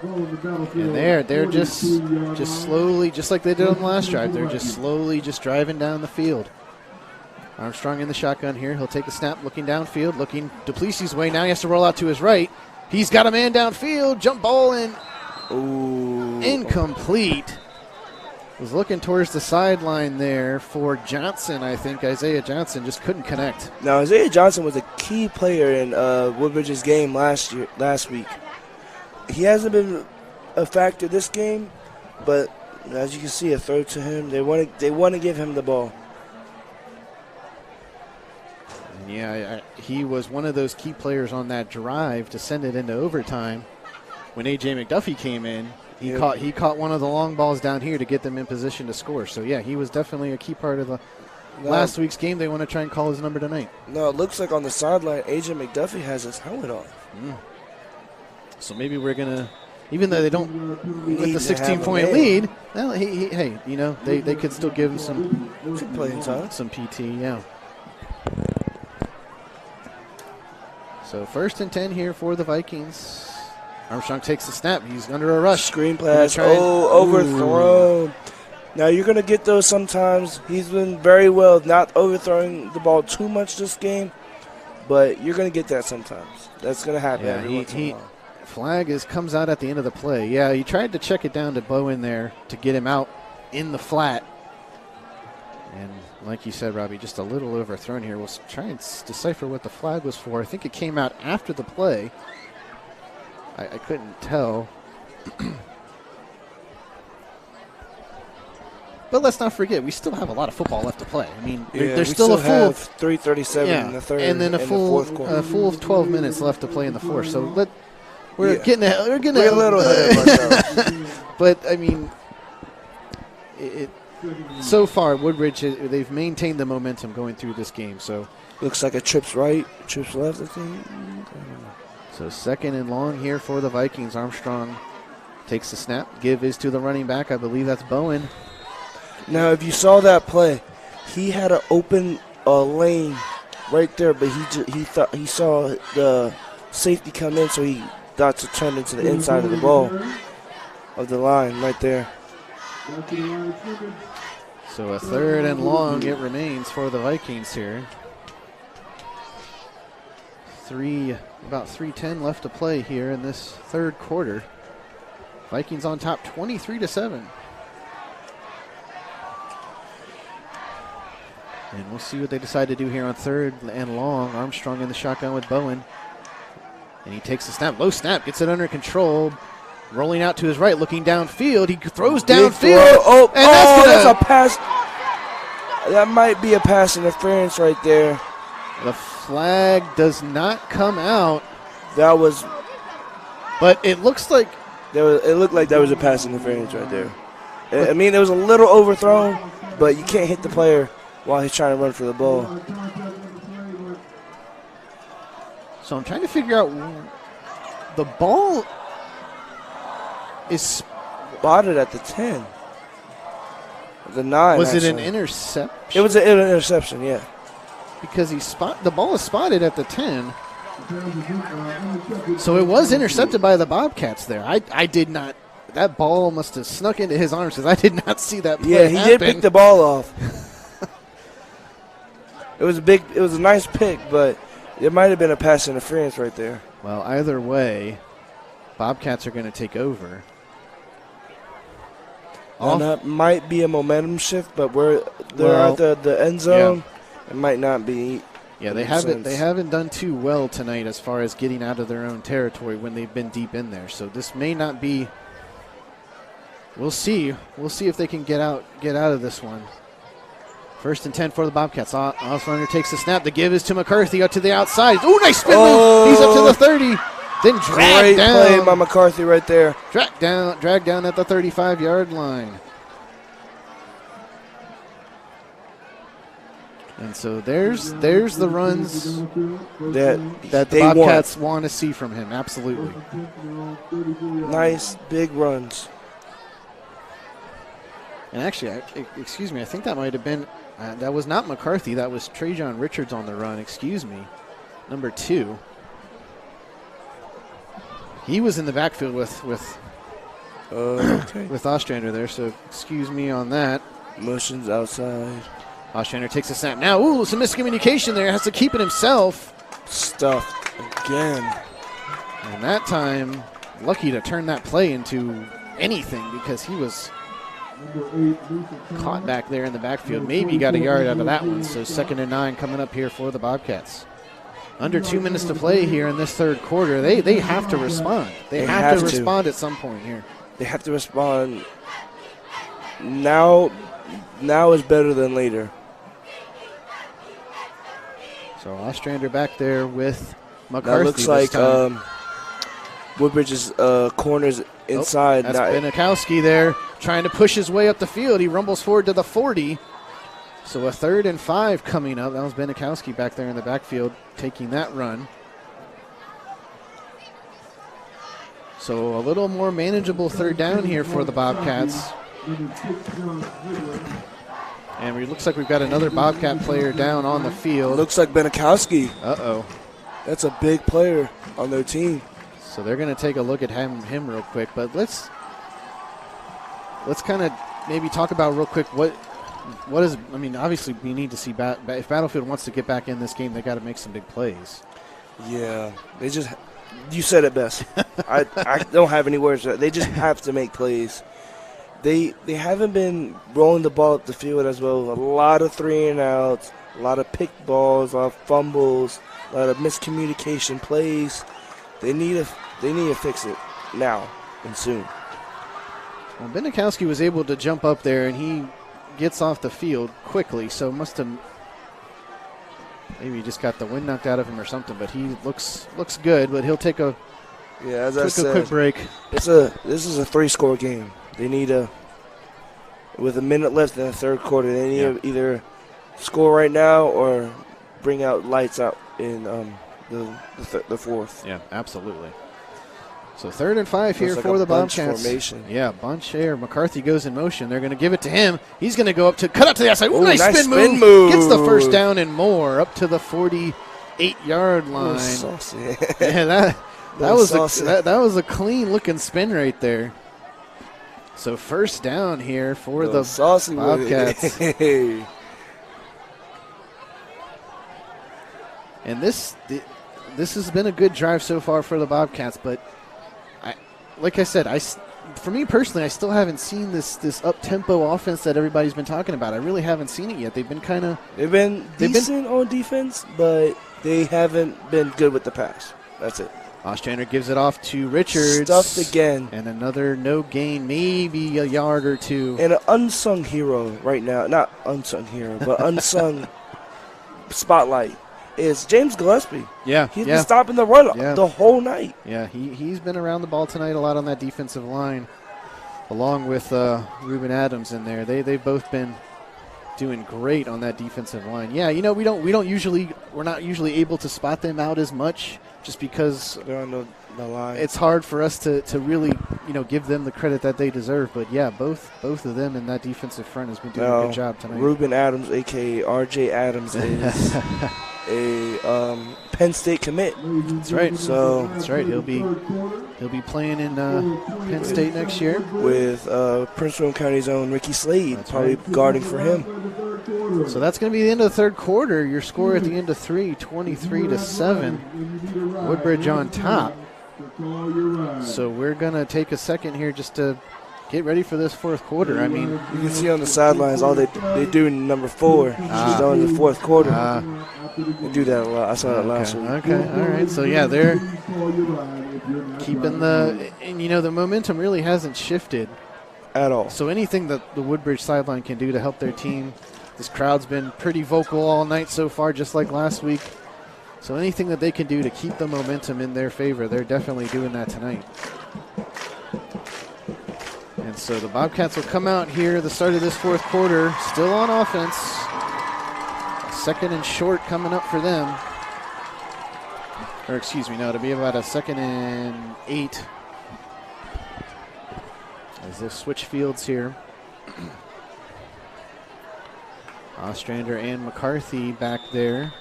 And they're just slowly, just like they did on the last drive, they're just slowly driving down the field. Armstrong in the shotgun here. He'll take the snap, looking downfield, looking Duplessis' way. Now he has to roll out to his right. He's got a man downfield. Jump ball and incomplete. Was looking towards the sideline there for Johnson, I think. Isaiah Johnson just couldn't connect. Now, Isaiah Johnson was a key player in Woodbridge's game last week. He hasn't been a factor this game, but as you can see, a throw to him. They want to give him the ball. Yeah, he was one of those key players on that drive to send it into overtime. When A.J. McDuffie came in, he caught one of the long balls down here to get them in position to score. So, yeah, he was definitely a key part of the last week's game. They want to try and call his number tonight. No, it looks like on the sideline, A.J. McDuffie has his helmet on. So maybe we're going to, even though they don't with the 16-point lead, well, hey, you know, they could still give him some playing time, some PT, yeah. So 1st and 10 here for the Vikings. Armstrong takes the snap. He's under a rush. Screen pass. Overthrown. Now you're going to get those sometimes. He's been very well not overthrowing the ball too much this game, but you're going to get that sometimes. That's going to happen every once in a while. Flag comes out at the end of the play. Yeah, he tried to check it down to Bowen there to get him out in the flat. And like you said, Robbie, just a little overthrown here. We'll try and decipher what the flag was for. I think it came out after the play. I couldn't tell. But let's not forget, we still have a lot of football left to play. I mean, there's still a full 3:37 in the third, and then a full 12 minutes left to play in the fourth. So we're getting a little ahead of ourselves. But I mean, so far Woodbridge they've maintained the momentum going through this game. So looks like a trips right, trips left. I think. So 2nd and long here for the Vikings. Armstrong takes the snap. Give is to the running back. I believe that's Bowen. Now, if you saw that play, he had an open lane right there, but he thought he saw the safety come in, so he thought to turn into the inside of the ball of the line right there. So a 3rd and long it remains for the Vikings here. About 3:10 left to play here in this 3rd quarter. Vikings on top 23-7. And we'll see what they decide to do here on 3rd and long. Armstrong in the shotgun with Bowen. And he takes the snap. Low snap. Gets it under control. Rolling out to his right. Looking downfield. He throws downfield. That's a pass. That might be a pass interference right there. The flag does not come out. That was. But it looks like. It looked like that was a pass interference right there. I mean, it was a little overthrown, but you can't hit the player while he's trying to run for the ball. So I'm trying to figure out. The ball is spotted at the 10. The 9. Was it an interception? It was an interception, yeah. Because the ball is spotted at the 10. So it was intercepted by the Bobcats there. I did not. That ball must have snuck into his arms because I did not see that play Yeah, he happen. did pick the ball off. It was a nice pick, but it might have been a pass interference right there. Well, either way, Bobcats are going to take over. And that might be a momentum shift, but they're at the end zone. Yeah. It might not be. Yeah, they haven't done too well tonight as far as getting out of their own territory when they've been deep in there. So this may not be. We'll see. We'll see if they can get out of this one. 1st and 10 for the Bobcats. Oswander takes the snap. The give is to McCarthy out to the outside. Ooh, nice spin move. He's up to the 30. Then dragged down. Great play by McCarthy right there. Dragged down at the 35-yard line. And so there's the runs that the Bobcats want to see from him. Absolutely. Nice big runs. And actually, excuse me, I think that might have been that was not McCarthy. That was Trajan Richards on the run. Excuse me, number 2. He was in the backfield with Ostrander there. So excuse me on that. Motions outside. Ostrander takes a snap. Now, some miscommunication there. Has to keep it himself. Stuffed again. And that time, lucky to turn that play into anything because he was caught back there in the backfield. Maybe got a yard out of that one. So 2nd and 9 coming up here for the Bobcats. Under 2 minutes to play here in this 3rd quarter. They have to respond. They have to respond at some point here. They have to respond. Now is better than later. So Ostrander back there with McCarthy. That looks like Woodbridge's corners inside. That's Benikowski there trying to push his way up the field. He rumbles forward to the 40. So a 3rd and 5 coming up. That was Benikowski back there in the backfield taking that run. So a little more manageable 3rd down here for the Bobcats. And it looks like we've got another Bobcat player down on the field. Looks like Benikowski. Uh-oh. That's a big player on their team. So they're going to take a look at him real quick. But let's kind of maybe talk about real quick what is. I mean, obviously we need to see if Battlefield wants to get back in this game, they got to make some big plays. Yeah, you said it best. I don't have any words. They just have to make plays. they haven't been rolling the ball up the field as well. A lot of 3-and-outs, a lot of picked balls, a lot of fumbles, a lot of miscommunication plays. They need to fix it now and soon. Well, Benikowski was able to jump up there, and he gets off the field quickly, so must have maybe just got the wind knocked out of him or something, but he looks good, but he'll take a quick break. This is a 3-score game. They need with a minute left in the third quarter, they need to either score right now or bring out lights out in the fourth. Yeah, absolutely. So 3rd and 5 here for the Bobcats. Formation. Yeah, bunch here. McCarthy goes in motion. They're going to give it to him. He's going to go up to cut up to the outside. Ooh, nice spin move. Gets the first down and more up to the 48-yard line. Saucy. Yeah, that was a clean looking spin right there. So first down here for the Bobcats. And this has been a good drive so far for the Bobcats, but like I said, for me personally, I still haven't seen this up-tempo offense that everybody's been talking about. I really haven't seen it yet. They've been decent on defense, but they haven't been good with the pass. That's it. Ostrander gives it off to Richards. Stuffed again. And another no gain, maybe a yard or two. And an unsung hero right now, not unsung hero, but unsung spotlight is James Gillespie. Yeah, he's been stopping the run the whole night. Yeah, he's been around the ball tonight a lot on that defensive line, along with Ruben Adams in there. They've both been doing great on that defensive line. Yeah, we're not usually able to spot them out as much just because they're on the line. It's hard for us to really give them the credit that they deserve. But yeah, both of them in that defensive front has been doing a good job tonight. Ruben Adams, aka RJ Adams, is a Penn State commit. That's right. That's right. He'll be playing in Penn State next year with Prince William County's own Ricky Slade, probably guarding for him. So that's going to be the end of the third quarter. Your score at the end of 23-7. Woodbridge on top. So we're going to take a second here just to get ready for this fourth quarter. I mean, you can see on the sidelines all they do in number 4. She's done in the fourth quarter. They do that a lot. I saw that last week. Okay, all right. So yeah, they're keeping the momentum really hasn't shifted at all. So anything that the Woodbridge sideline can do to help their team. This crowd's been pretty vocal all night so far, just like last week. So anything that they can do to keep the momentum in their favor, they're definitely doing that tonight. And so the Bobcats will come out here at the start of this fourth quarter, still on offense. A 2nd and short coming up for them. Or excuse me, no, it'll be about a 2nd and 8. As they switch fields here. Ostrander and McCarthy back there.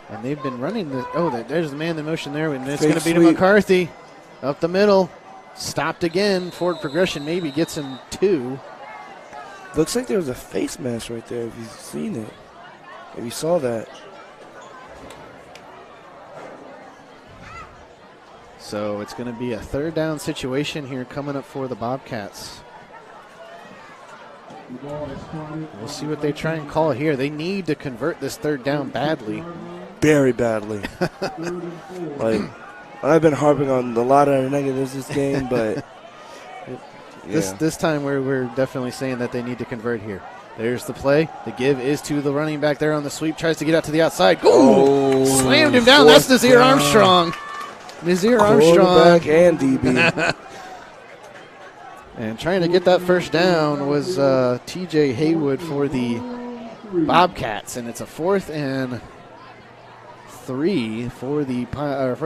And they've been running there's the man in motion there, and it's going to be to McCarthy. Up the middle. Stopped again. Forward progression maybe gets him 2. Looks like there was a face mask right there, if you've seen it. If you saw that. So it's going to be a 3rd down situation here coming up for the Bobcats. We'll see what they try and call here. They need to convert this 3rd down badly. Very badly. I've been harping on a lot of negatives this game, but this time we're definitely saying that they need to convert here. There's the play. The give is to the running back there on the sweep. Tries to get out to the outside. Slammed him down. That's Nazir Armstrong. Nazir Armstrong. Quarterback and DB. And trying to get that first down was TJ Haywood for the Bobcats, and it's a 4th and 3 for the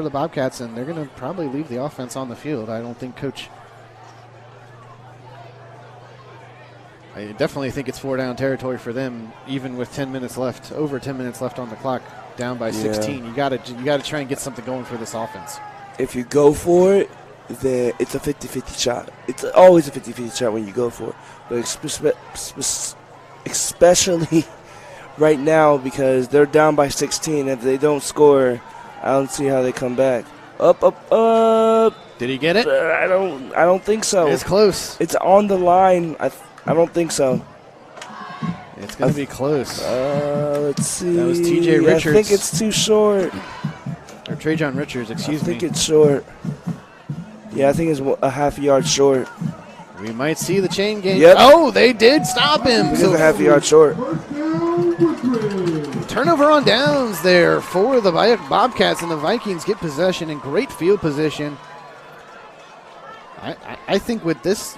Bobcats, and they're going to probably leave the offense on the field. I definitely think it's 4-down territory for them, even with 10 minutes left, over 10 minutes left on the clock, down by 16. You got to try and get something going for this offense. If you go for it, then it's a 50-50 shot. It's always a 50-50 shot when you go for it. But especially right now, because they're down by 16. If they don't score, I don't see how they come back. Up. Did he get it? I don't think so. It's close. It's on the line. I don't think so. It's going to be close. Let's see. That was T.J. Richards. I think it's too short. Or Trajan Richards, excuse me. I think it's short. Yeah, I think it's a half yard short. We might see the chain game. Yep. Oh, they did stop him. It's a half yard short. Turnover on downs there for the Bobcats, and the Vikings get possession in great field position. I think with this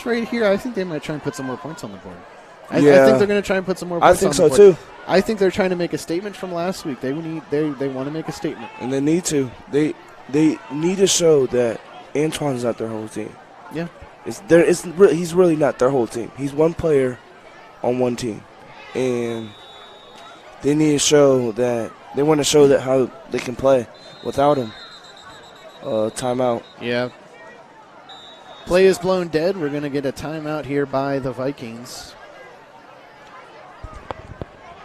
right here, I think they might try and put some more points on the board. I think they're going to try and put some more points on the board. I think so too. I think they're trying to make a statement from last week. They want to make a statement. And they need to. They need to show that Antoine's not their whole team. Yeah. He's really not their whole team. He's one player on one team. And they need to show that they want to show that how they can play without him. Timeout. Yeah. Play is blown dead. We're going to get a timeout here by the Vikings.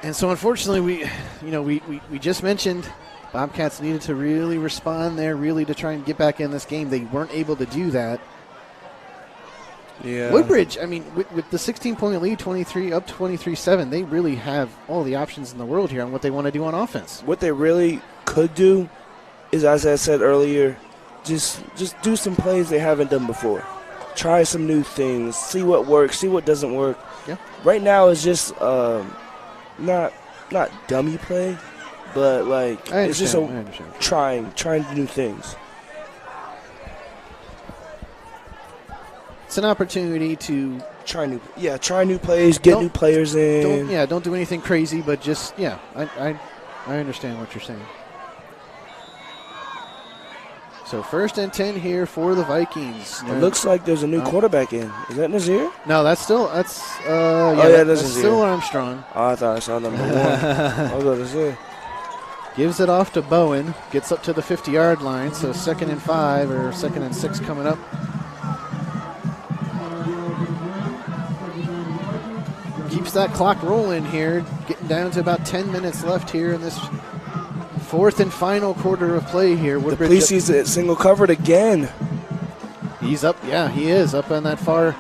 And so, unfortunately, we just mentioned Bobcats needed to really respond there, really to try and get back in this game. They weren't able to do that. Yeah. Woodbridge, I mean, with the 16-point lead, 23-7, they really have all the options in the world here on what they want to do on offense. What they really could do is, as I said earlier, just do some plays they haven't done before. Try some new things. See what works. See what doesn't work. Yeah. Right now it's just not dummy play, but like it's just trying new things. It's an opportunity to try new plays, get new players in. Don't do anything crazy, but just I understand what you're saying. So 1st and 10 here for the Vikings. It looks like there's a new quarterback in. Is that Nazir? No, that's that's still Armstrong. Oh, I thought I saw number 1. I was going to say. Gives it off to Bowen. Gets up to the 50-yard line. So 2nd and 5 or 2nd and 6 coming up. Keeps that clock rolling here. Getting down to about 10 minutes left here in this 4th and final quarter of play here. Woodbridge, the police is single covered again. He's up. Yeah, he is up on that far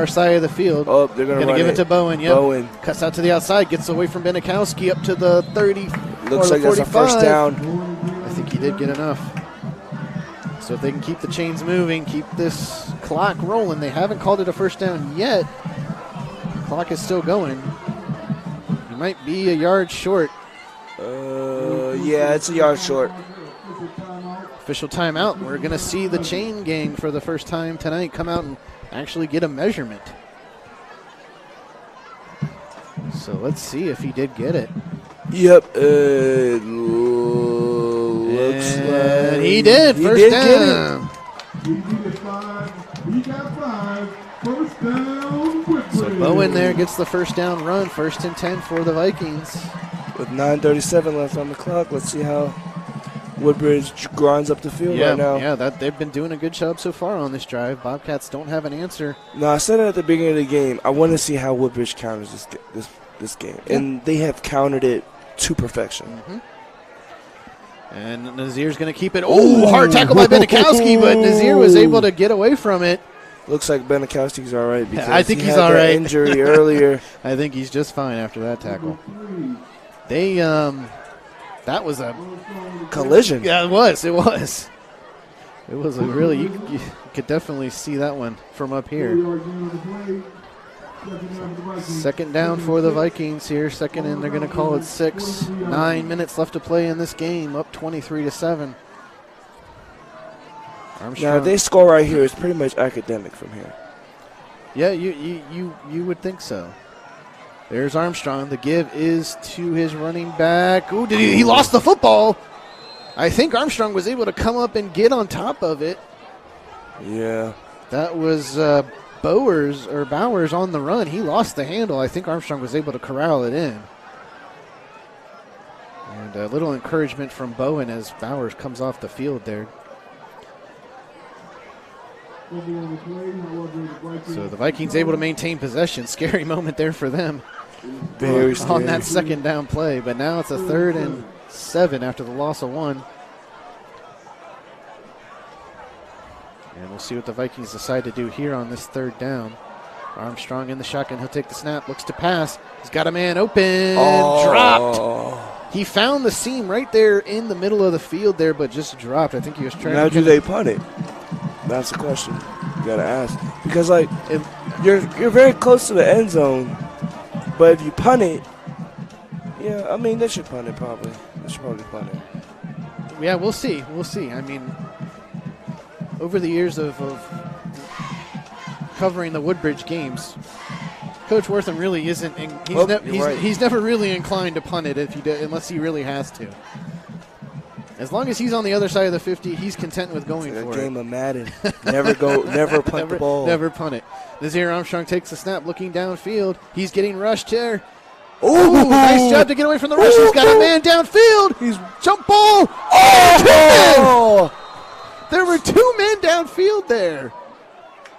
side of the field. Oh, they're going to give it to Bowen. Yep. Bowen cuts out to the outside, gets away from Benikowski up to the 30. Looks like that's a first down. I think he did get enough. So if they can keep the chains moving, keep this clock rolling. They haven't called it a first down yet. The clock is still going. He might be a yard short. Yeah, it's a yard short. Official timeout. We're going to see the chain gang for the first time tonight come out and actually get a measurement. So let's see if he did get it. Yep. Looks like he did. First down. He got 5. First down. So Bowen there gets the first down run. 1st and 10 for the Vikings. With 9:37 left on the clock, let's see how Woodbridge grinds up the field right now. Yeah, they've been doing a good job so far on this drive. Bobcats don't have an answer. No, I said it at the beginning of the game. I want to see how Woodbridge counters this game, and they have countered it to perfection. Mm-hmm. And Nazir's going to keep it. Oh, hard tackle by Benikowski, but Nazir was able to get away from it. Looks like Benikowski's all right because I think he he's had all that right. Injury earlier. I think he's just fine after that tackle. They that was a collision. Yeah, it was. It was a really you could definitely see that one from up here. 2nd down for the Vikings here. 2nd and they're going to call it 6. 9 minutes left to play in this game. Up 23-7. Armstrong. Now, if they score right here, it's pretty much academic from here. Yeah, you would think so. There's Armstrong. The give is to his running back. Ooh, he lost the football. I think Armstrong was able to come up and get on top of it. Yeah. That was Bowers on the run. He lost the handle. I think Armstrong was able to corral it in. And a little encouragement from Bowen as Bowers comes off the field there. So the Vikings able to maintain possession. Scary moment there for them. Very scary. On that 2nd down play. But now it's a 3rd and 7 after the loss of 1. And we'll see what the Vikings decide to do here on this third down. Armstrong in the shotgun. He'll take the snap. Looks to pass. He's got a man open. Dropped. He found the seam right there in the middle of the field there, but just dropped. I think he was trying Now to. do they punt it? That's the question you got to ask. Because, like, you're very close to the end zone, but if you punt it, yeah, I mean, they should punt it probably. They should probably punt it. Yeah, we'll see. We'll see. I mean, over the years of covering the Woodbridge games, Coach Wortham really isn't. He's never really inclined to punt it unless he really has to. As long as he's on the other side of the 50, he's content with going for it. A game of Madden. Never punt the ball. Never punt it. Nazir Armstrong takes the snap, looking downfield. He's getting rushed here. Oh, nice job to get away from the rush. He's got a man downfield. He's jump ball. There were 2 men downfield there.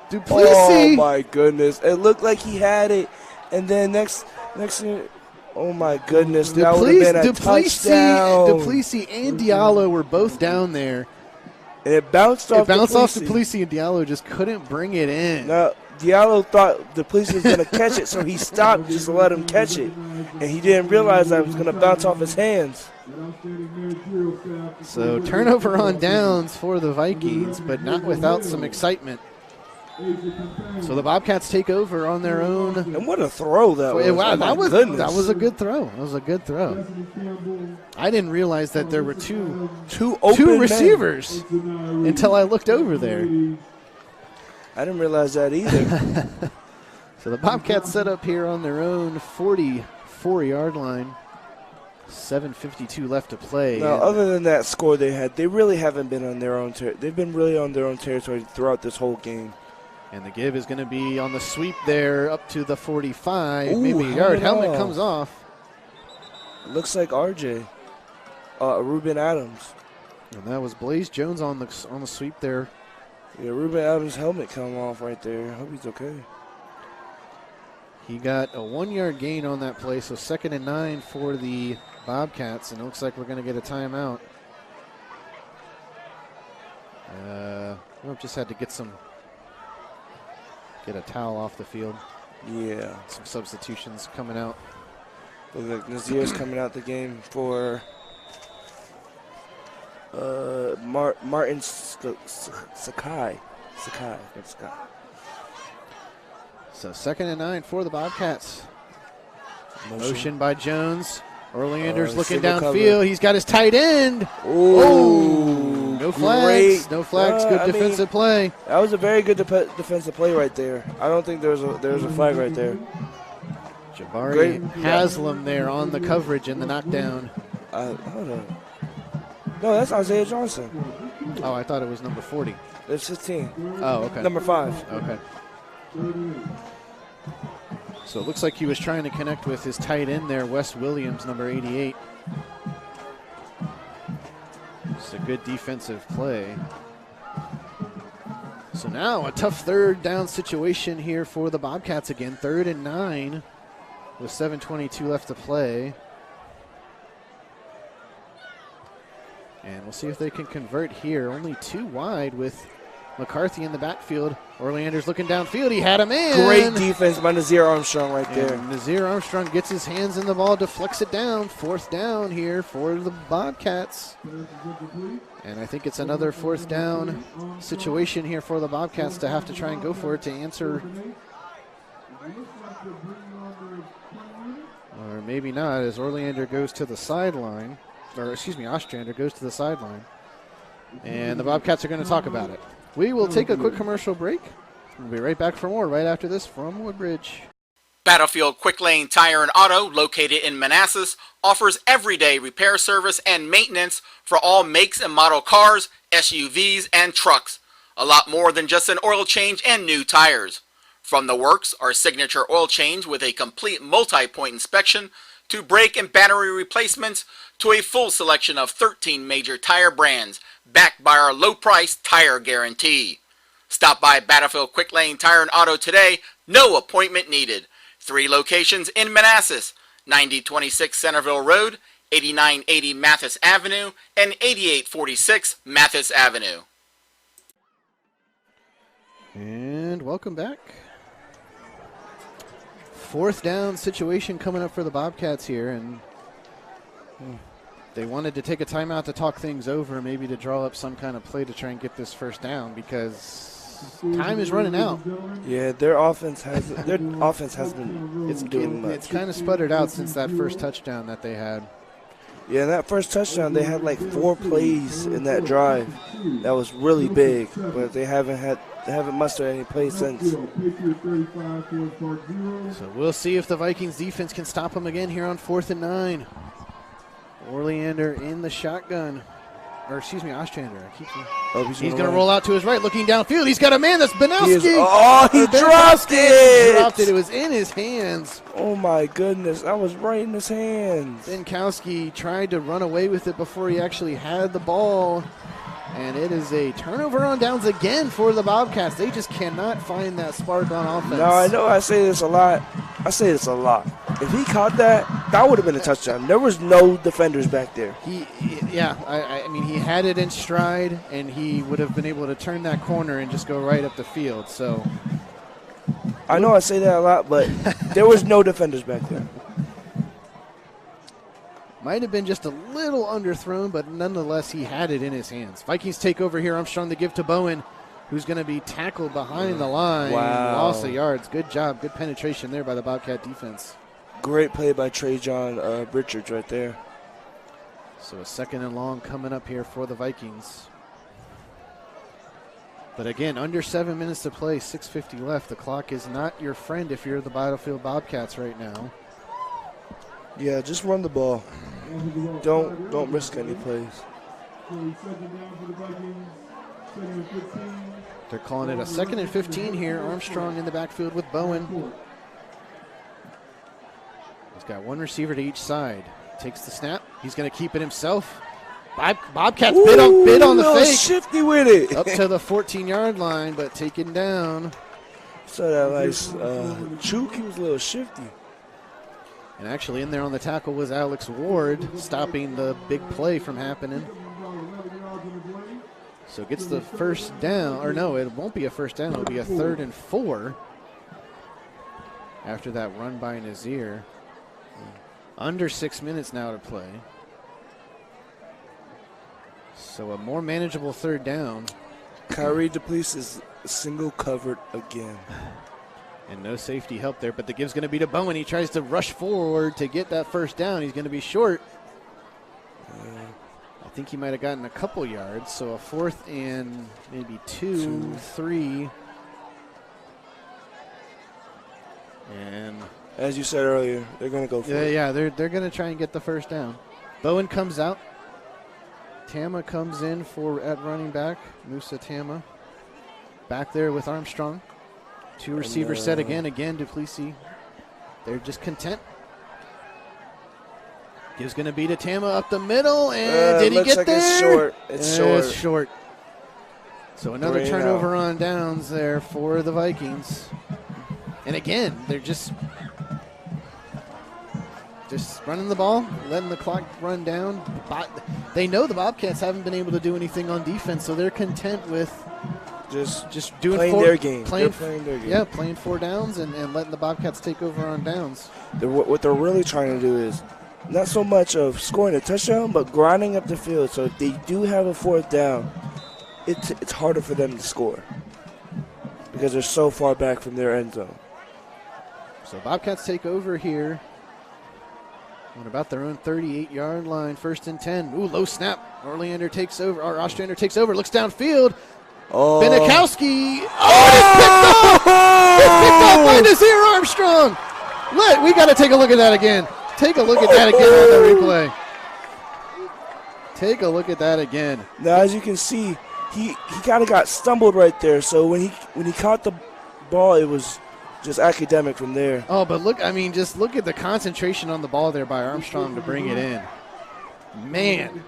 Duplessis. Oh, my goodness. It looked like he had it. And then next thing, oh, my goodness. That would have been a touchdown. Duplessis and Diallo were both down there. And it bounced off Duplessis, and Diallo just couldn't bring it in. No, Diallo thought Duplessis was going to catch it, so he stopped just to let him catch it. And he didn't realize that it was going to bounce off his hands. So turnover on downs for the Vikings, but not without some excitement. So the Bobcats take over on their own. And what a throw that was. Wow, that was a good throw. That was a good throw. I didn't realize that there were two open receivers until I looked over there. I didn't realize that either. So the Bobcats set up here on their own 44-yard line. 7:52 left to play. Now, other than that score they had, they really haven't been on their own they've been really on their own territory throughout this whole game. And the give is going to be on the sweep there up to the 45. Ooh, maybe a yard. Helmet comes off. Looks like RJ. Ruben Adams. And that was Blaze Jones on the sweep there. Yeah, Ruben Adams' helmet come off right there. I hope he's okay. He got a 1-yard gain on that play, so 2nd and 9 for the Bobcats, and it looks like we're going to get a timeout. Just had to get a towel off the field. Yeah. Some substitutions coming out. Look, Nazir's coming out the game for Martin Sakai. So 2nd and 9 for the Bobcats. Motion by Jones. Orlander's looking downfield. Cover. He's got his tight end. Ooh, no flags. No flags. Good defensive play. That was a very good defensive play right there. I don't think there was a flag right there. Jabari Haslam there on the coverage and the knockdown. Hold on. No, that's Isaiah Johnson. Oh, I thought it was number 40. It's 15. Oh, okay. Number 5. Okay. So it looks like he was trying to connect with his tight end there, Wes Williams, number 88. It's a good defensive play. So now a tough 3rd down situation here for the Bobcats again. 3rd and 9 with 7:22 left to play. And we'll see if they can convert here. Only 2 wide with McCarthy in the backfield. Orlander's looking downfield. He had him in. Great defense by Nazir Armstrong right there. Nazir Armstrong gets his hands in the ball, deflects it down. 4th down here for the Bobcats. And I think it's another 4th down situation here for the Bobcats to have to try and go for it to answer. Or maybe not, as Orlander goes to the sideline. Ostrander goes to the sideline. And the Bobcats are going to talk about it. We will take a quick commercial break. We'll be right back for more right after this from Woodbridge. Battlefield Quick Lane Tire and Auto, located in Manassas, offers everyday repair service and maintenance for all makes and model cars, SUVs, and trucks. A lot more than just an oil change and new tires. From the works, our signature oil change with a complete multi-point inspection, to brake and battery replacements, to a full selection of 13 major tire brands, backed by our low-price tire guarantee. Stop by Battlefield Quick Lane Tire and Auto today, no appointment needed. 3 locations in Manassas, 9026 Centerville Road, 8980 Mathis Avenue, and 8846 Mathis Avenue. And welcome back. 4th down situation coming up for the Bobcats here, and they wanted to take a timeout to talk things over, maybe to draw up some kind of play to try and get this first down because time is running out. Yeah, their offense has been doing much. It's kind of sputtered out since that first touchdown that they had. Yeah, that first touchdown, they had like 4 plays in that drive. That was really big, but they haven't mustered any plays since. So we'll see if the Vikings defense can stop them again here on 4th and 9. Orleander in the shotgun. Or, excuse me, Ostrander. He's going to roll out to his right, looking downfield. He's got a man. That's Banowski. He dropped it. He dropped it. It was in his hands. Oh, my goodness. That was right in his hands. Binkowski tried to run away with it before he actually had the ball. And it is a turnover on downs again for the Bobcats. They just cannot find that spark on offense. No, I know I say this a lot. If he caught that, that would have been a touchdown. There was no defenders back there. I mean, he had it in stride, and he would have been able to turn that corner and just go right up the field. So I know I say that a lot, but there was no defenders back there. Might have been just a little underthrown, but nonetheless, he had it in his hands. Vikings take over here. Armstrong to give to Bowen, who's going to be tackled behind the line. Wow. Loss of yards. Good job. Good penetration there by the Bobcat defense. Great play by Trajan Richards right there. So a 2nd and long coming up here for the Vikings. But again, under 7 minutes to play, 6:50 left. The clock is not your friend if you're the Battlefield Bobcats right now. Yeah, just run the ball. Don't risk any plays. They're calling it a 2nd and 15 here. Armstrong in the backfield with Bowen. He's got one receiver to each side. Takes the snap. He's going to keep it himself. Bobcats bid on the fake. Shifty with it. Up to the 14-yard line, but taken down. So that nice Chuk, he was a little shifty. And actually in there on the tackle was Alex Ward, stopping the big play from happening. So gets the first down, or no, it won't be a first down. It'll be a 3rd and 4 after that run by Nazir. Under 6 minutes now to play. So a more manageable 3rd down. Kyrie DePleece is single covered again. And no safety help there, but the give's going to be to Bowen. He tries to rush forward to get that first down. He's going to be short. I think he might have gotten a couple yards, so a 4th and maybe 2, 3. And as you said earlier, they're going to go for it. Yeah, they're going to try and get the first down. Bowen comes out. Tama comes in at running back. Musa Tama back there with Armstrong. 2 receivers set again. Duplessis. They're just content. Gives going to be to Tama up the middle, and did he get there? It's short. It's short. So another turnover on downs there for the Vikings. And again, they're just running the ball, letting the clock run down. They know the Bobcats haven't been able to do anything on defense, so they're content with just doing playing their game. Playing their game. Yeah, playing 4 downs and letting the Bobcats take over on downs. What they're really trying to do is not so much of scoring a touchdown, but grinding up the field. So if they do have a 4th down, it's harder for them to score because they're so far back from their end zone. So Bobcats take over here on about their own 38-yard line, 1st and 10. Ooh, low snap. Ostrander takes over, looks downfield. Oh. Binkowski. It's picked up by Nazir Armstrong. We got to take a look at that again. Take a look at that again on the replay. Take a look at that again. Now, as you can see, he kind of got stumbled right there. So when he caught the ball, it was just academic from there. Oh, but just look at the concentration on the ball there by Armstrong to bring it in. Man.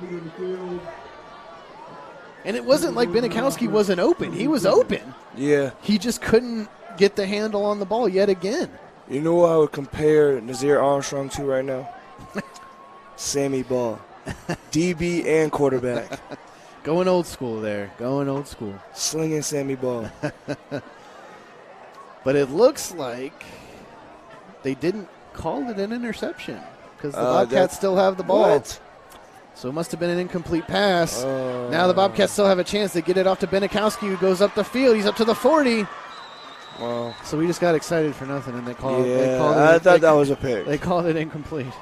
And it wasn't like Binkowski wasn't open. He was open. Yeah. He just couldn't get the handle on the ball yet again. You know what I would compare Nazir Armstrong to right now? Sammy Ball. DB and quarterback. Going old school there. Going old school. Slinging Sammy Ball. But it looks like they didn't call it an interception because the Bobcats still have the ball. What? So it must have been an incomplete pass. Now the Bobcats still have a chance. They get it off to Benikowski, who goes up the field. He's up to the 40. Wow. So we just got excited for nothing, and they called Yeah, it. I thought that was a pick. They called it incomplete.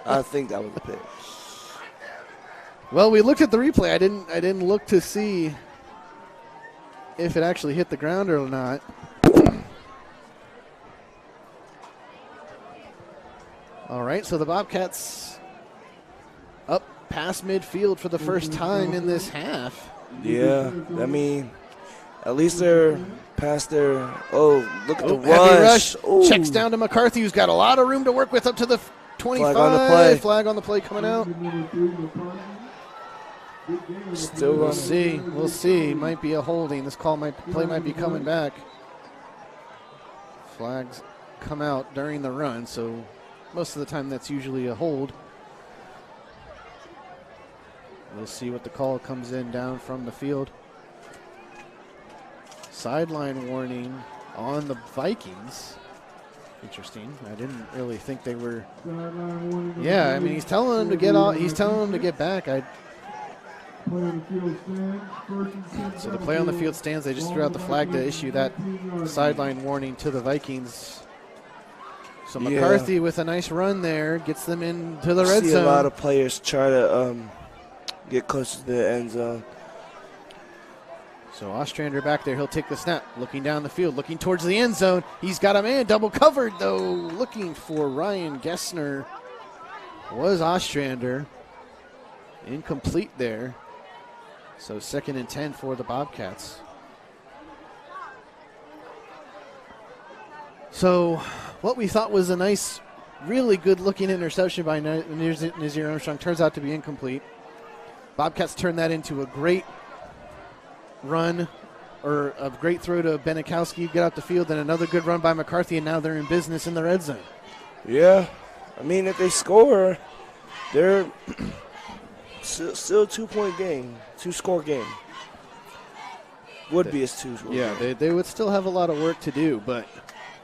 I think that was a pick. Well, we looked at the replay. I didn't look to see if it actually hit the ground or not. All right, so the Bobcats up past midfield for the first time in this half. Yeah, I mean, at least they're past their. Oh, look at the heavy rush. Ooh. Checks down to McCarthy, who's got a lot of room to work with up to the 25. Flag on the play. Flag on the play coming out. Still We'll running. see. We'll see. Might be a holding. This play might be coming back. Flags come out during the run, so most of the time that's usually a hold. We'll see what the call comes in down from the field. Sideline warning on the Vikings. Interesting. I didn't really think they were. Yeah, I mean he's telling them to get out. He's telling them to get back. So the play on the field stands. They just threw out the flag to issue that sideline warning to the Vikings. So McCarthy with a nice run there gets them into the red See zone. a lot of players try to get closer to the end zone. So Ostrander back there. He'll take the snap. Looking down the field. Looking towards the end zone. He's got a man double covered, though. Looking for Ryan Gessner. Was Ostrander. Incomplete there. So 2nd and 10 for the Bobcats. So what we thought was a nice, really good-looking interception by Nazir Armstrong turns out to be incomplete. Bobcats turn that into a great run, or a great throw to Benikowski, get out the field, and another good run by McCarthy, and now they're in business in the red zone. Yeah, I mean, if they score, they're still a 2-point game, 2-score game. Would be a 2-score Yeah, game. they would still have a lot of work to do, but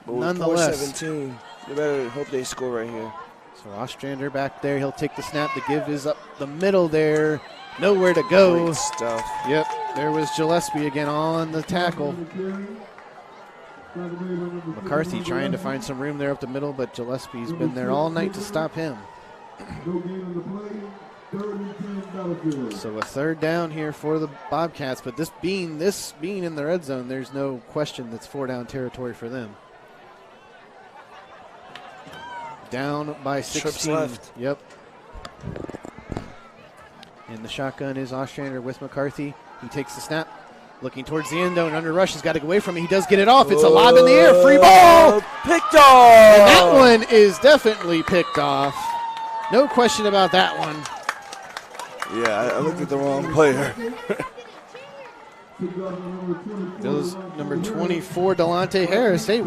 But with nonetheless. 4-17, you better hope they score right here. So Ostrander back there. He'll take the snap. The give is up the middle there. Nowhere to go. Great stuff. Yep, there was Gillespie again on the tackle. McCarthy trying to find some room there up the middle, but Gillespie's been there all night to stop him. So a 3rd down here for the Bobcats, but this being in the red zone, there's no question that's 4-down territory for them. Down by 16. Trips left. Yep. And the shotgun is Ostrander with McCarthy. He takes the snap. Looking towards the end zone. Under rush. He's got to get away from it. He does get it off. It's a lob in the air. Free ball. Picked off. And that one is definitely picked off. No question about that one. Yeah, I looked at the wrong player. Those number 24, Delonte Harris. Hey,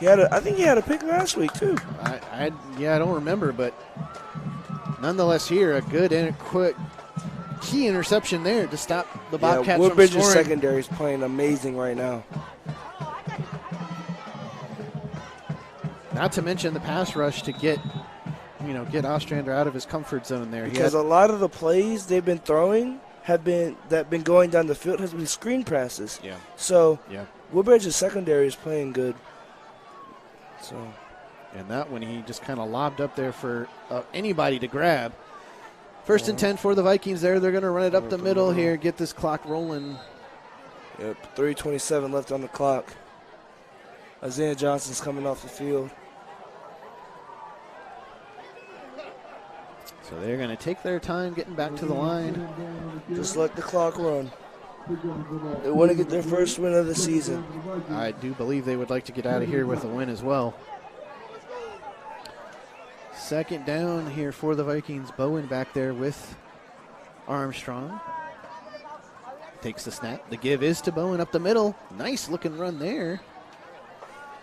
I think he had a pick last week, too. I don't remember, but nonetheless here, a good and a quick key interception there to stop the Bobcats from Woodbridge's scoring. secondary is playing amazing right now. Not to mention the pass rush to get Ostrander out of his comfort zone there. Because a lot of the plays they've been throwing have been going down the field has been screen passes. Yeah. So Yeah. Woodbridge's secondary is playing good. So. And that one he just kind of lobbed up there for anybody to grab. 1st and 10 for the Vikings there. They're going to run it up the middle here, get this clock rolling. Yep, 3:27 left on the clock. Isaiah Johnson's coming off the field. So they're going to take their time getting back to the line. Just let the clock run. They want to get their first win of the season. I do believe they would like to get out of here with a win as well. 2nd down here for the Vikings. Bowen back there with Armstrong. Takes the snap. The give is to Bowen up the middle. Nice looking run there.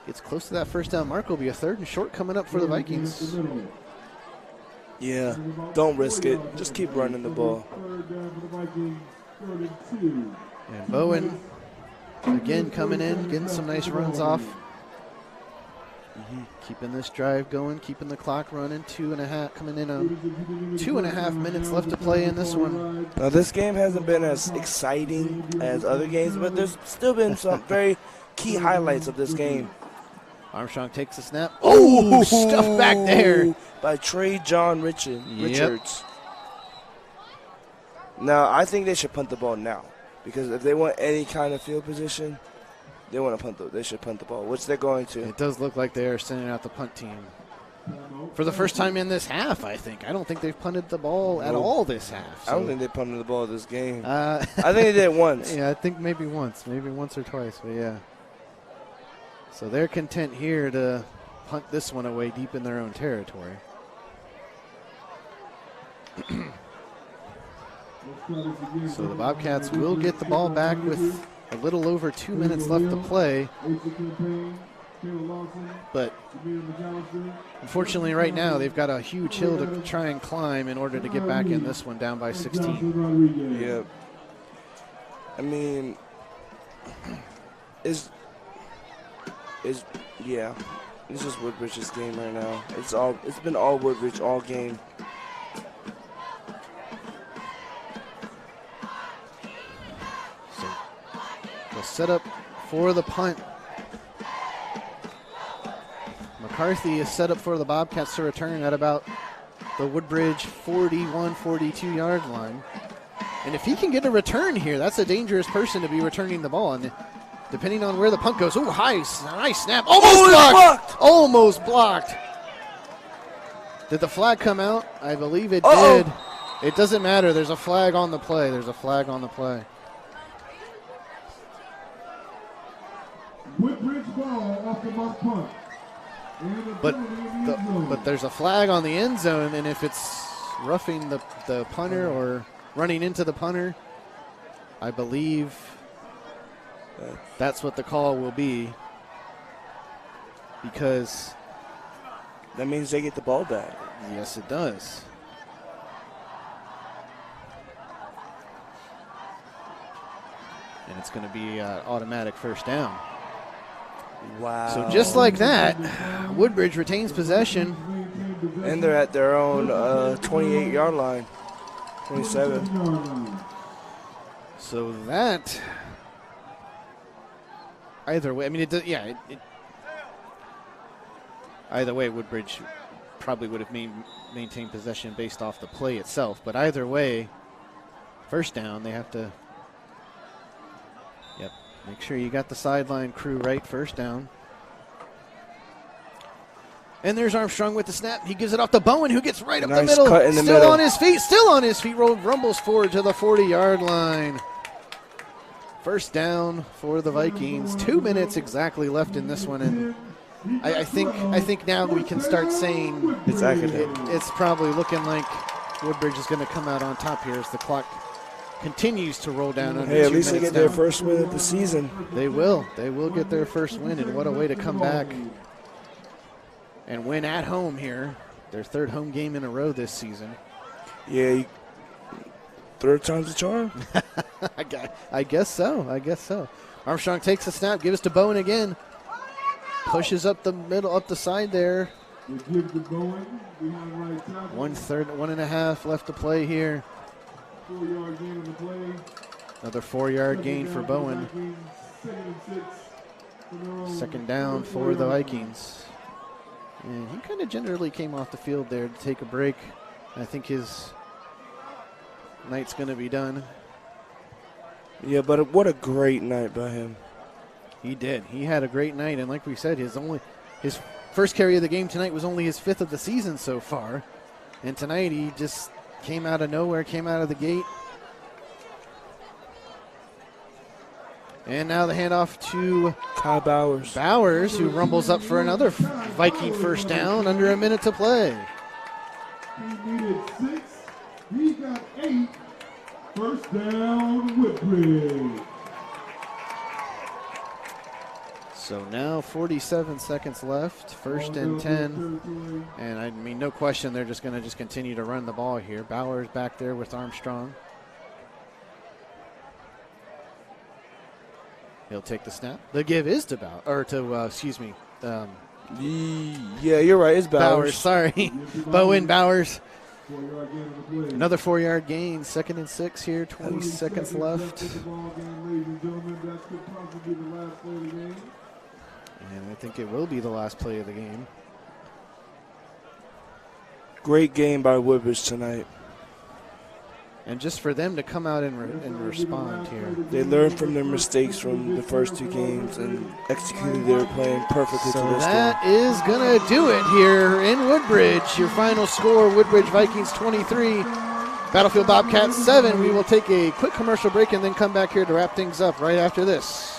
Gets close to that 1st down mark. Will be a 3rd and short coming up for the Vikings. Yeah, don't risk it. Just keep running the ball. And Bowen again coming in, getting some nice runs off. Keeping this drive going, keeping the clock running. 2.5 coming in. 2.5 minutes left to play in this one. Now this game hasn't been as exciting as other games, but there's still been some very key highlights of this game. Armstrong takes a snap. Oh, stuff back there by Trey John Richards. Now I think they should punt the ball now, because if they want any kind of field position, they should punt the ball, which they're going to. It does look like they are sending out the punt team for the first time in this half. I don't think they've punted the ball at all this half. So. I don't think they punted the ball this game. I think they did it once. Yeah, I think maybe once or twice, but yeah. So they're content here to punt this one away deep in their own territory. So the Bobcats will get the ball back with a little over 2 minutes left to play. But unfortunately right now they've got a huge hill to try and climb in order to get back in this one, down by 16. Yeah. I mean, it's just Woodbridge's game right now. It's been all Woodbridge all game. So the setup for the punt. McCarthy is set up for the Bobcats to return at about the Woodbridge 41, 42 yard line. And if he can get a return here, that's a dangerous person to be returning the ball. And depending on where the punt goes, nice snap. Almost blocked. Did the flag come out? I believe it did. It doesn't matter. There's a flag on the play. Woodbridge ball off the mark punt. But there's a flag on the end zone, and if it's roughing the punter or running into the punter, I believe that's what the call will be, because that means they get the ball back. Yes, it does. And it's going to be automatic first down. Wow. So just like that, Woodbridge retains possession. And they're at their own 28-yard line, 27. So that, either way, I mean, either way, Woodbridge probably would have maintained possession based off the play itself. But either way, first down, they have to, make sure you got the sideline crew right, first down. And there's Armstrong with the snap. He gives it off to Bowen, who gets right up the middle. Cut in the still middle. Still on his feet, rumbles forward to the 40-yard line. First down for the Vikings. 2 minutes exactly left in this one, and I think now we can start saying it's probably looking like Woodbridge is going to come out on top here as the clock continues to roll down. Hey, at least they get their first win of the season. They will get their first win, and what a way to come back and win at home here. Their third home game in a row this season. Yeah, third time's the charm. I guess so. Armstrong takes a snap, gives to Bowen again. Pushes up the middle, up the side there. 1.5 left to play here. 4-yard gain on the play. Another 4-yard gain for Bowen. Second down for the Vikings. And he kind of generally came off the field there to take a break. I think his night's going to be done. Yeah, but what a great night by him. He did. He had a great night, and like we said, his first carry of the game tonight was only his 5th of the season so far. And tonight he just came out of nowhere, came out of the gate. And now the handoff to Kyle Bowers. Bowers, who rumbles up for another Viking first down, under a minute to play. He needed 6. He got 8. First down, Woodbridge. So now 47 seconds left, first and 10. And I mean, no question, they're just going to continue to run the ball here. Bowers back there with Armstrong. He'll take the snap. The give is to Yeah, you're right. It's Bowers. Bowers. Sorry. Bowen Bowers. Another 4-yard gain. 2nd and 6 here. 20 seconds left. And I think it will be the last play of the game. Great game by Woodbridge tonight. And just for them to come out and respond here. They learned from their mistakes from the first 2 games and executed their plan perfectly So to this that game. is going to do it here in Woodbridge. Your final score, Woodbridge Vikings 23, Battlefield Bobcats 7. We will take a quick commercial break and then come back here to wrap things up right after this.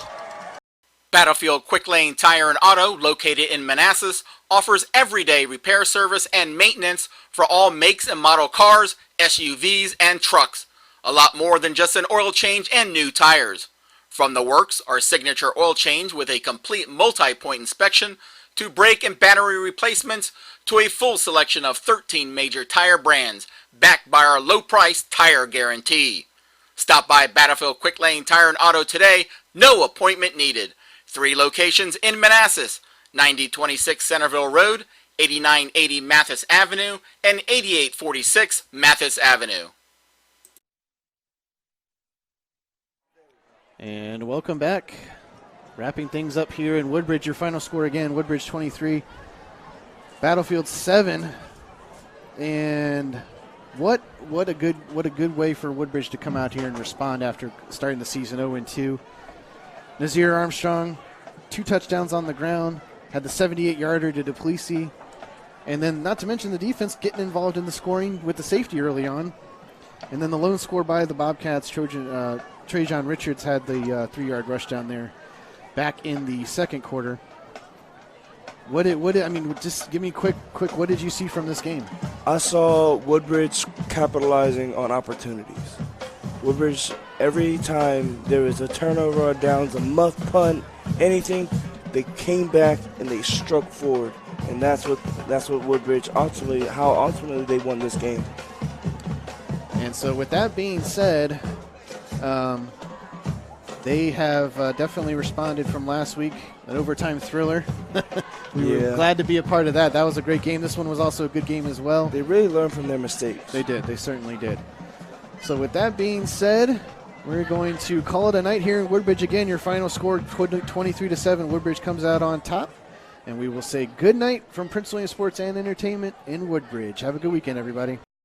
Battlefield Quick Lane Tire and Auto, located in Manassas, offers everyday repair service and maintenance for all makes and model cars, SUVs, and trucks. A lot more than just an oil change and new tires. From the works, our signature oil change with a complete multi-point inspection, to brake and battery replacements, to a full selection of 13 major tire brands, backed by our low-price tire guarantee. Stop by Battlefield Quick Lane Tire and Auto today, no appointment needed. 3 locations in Manassas, 9026 Centerville Road, 8980 Mathis Avenue, and 8846 Mathis Avenue. And welcome back. Wrapping things up here in Woodbridge. Your final score again, Woodbridge 23, Battlefield 7. And what a good way for Woodbridge to come out here and respond after starting the season 0-2. Nazir Armstrong, 2 touchdowns on the ground, had the 78-yarder to Duplessis, and then not to mention the defense getting involved in the scoring with the safety early on. And then the lone score by the Bobcats, Trajan Richards had the 3-yard rush down there back in the second quarter. Just give me quick, what did you see from this game? I saw Woodbridge capitalizing on opportunities. Woodbridge, every time there was a turnover or downs, a muff punt, anything, they came back and they struck forward. And that's what Woodbridge ultimately they won this game. And so with that being said, they have definitely responded from last week, an overtime thriller. We were glad to be a part of that. That was a great game. This one was also a good game as well. They really learned from their mistakes. They did. They certainly did. So with that being said, we're going to call it a night here in Woodbridge. Again, your final score, 23-7. Woodbridge comes out on top. And we will say good night from Prince William Sports and Entertainment in Woodbridge. Have a good weekend, everybody.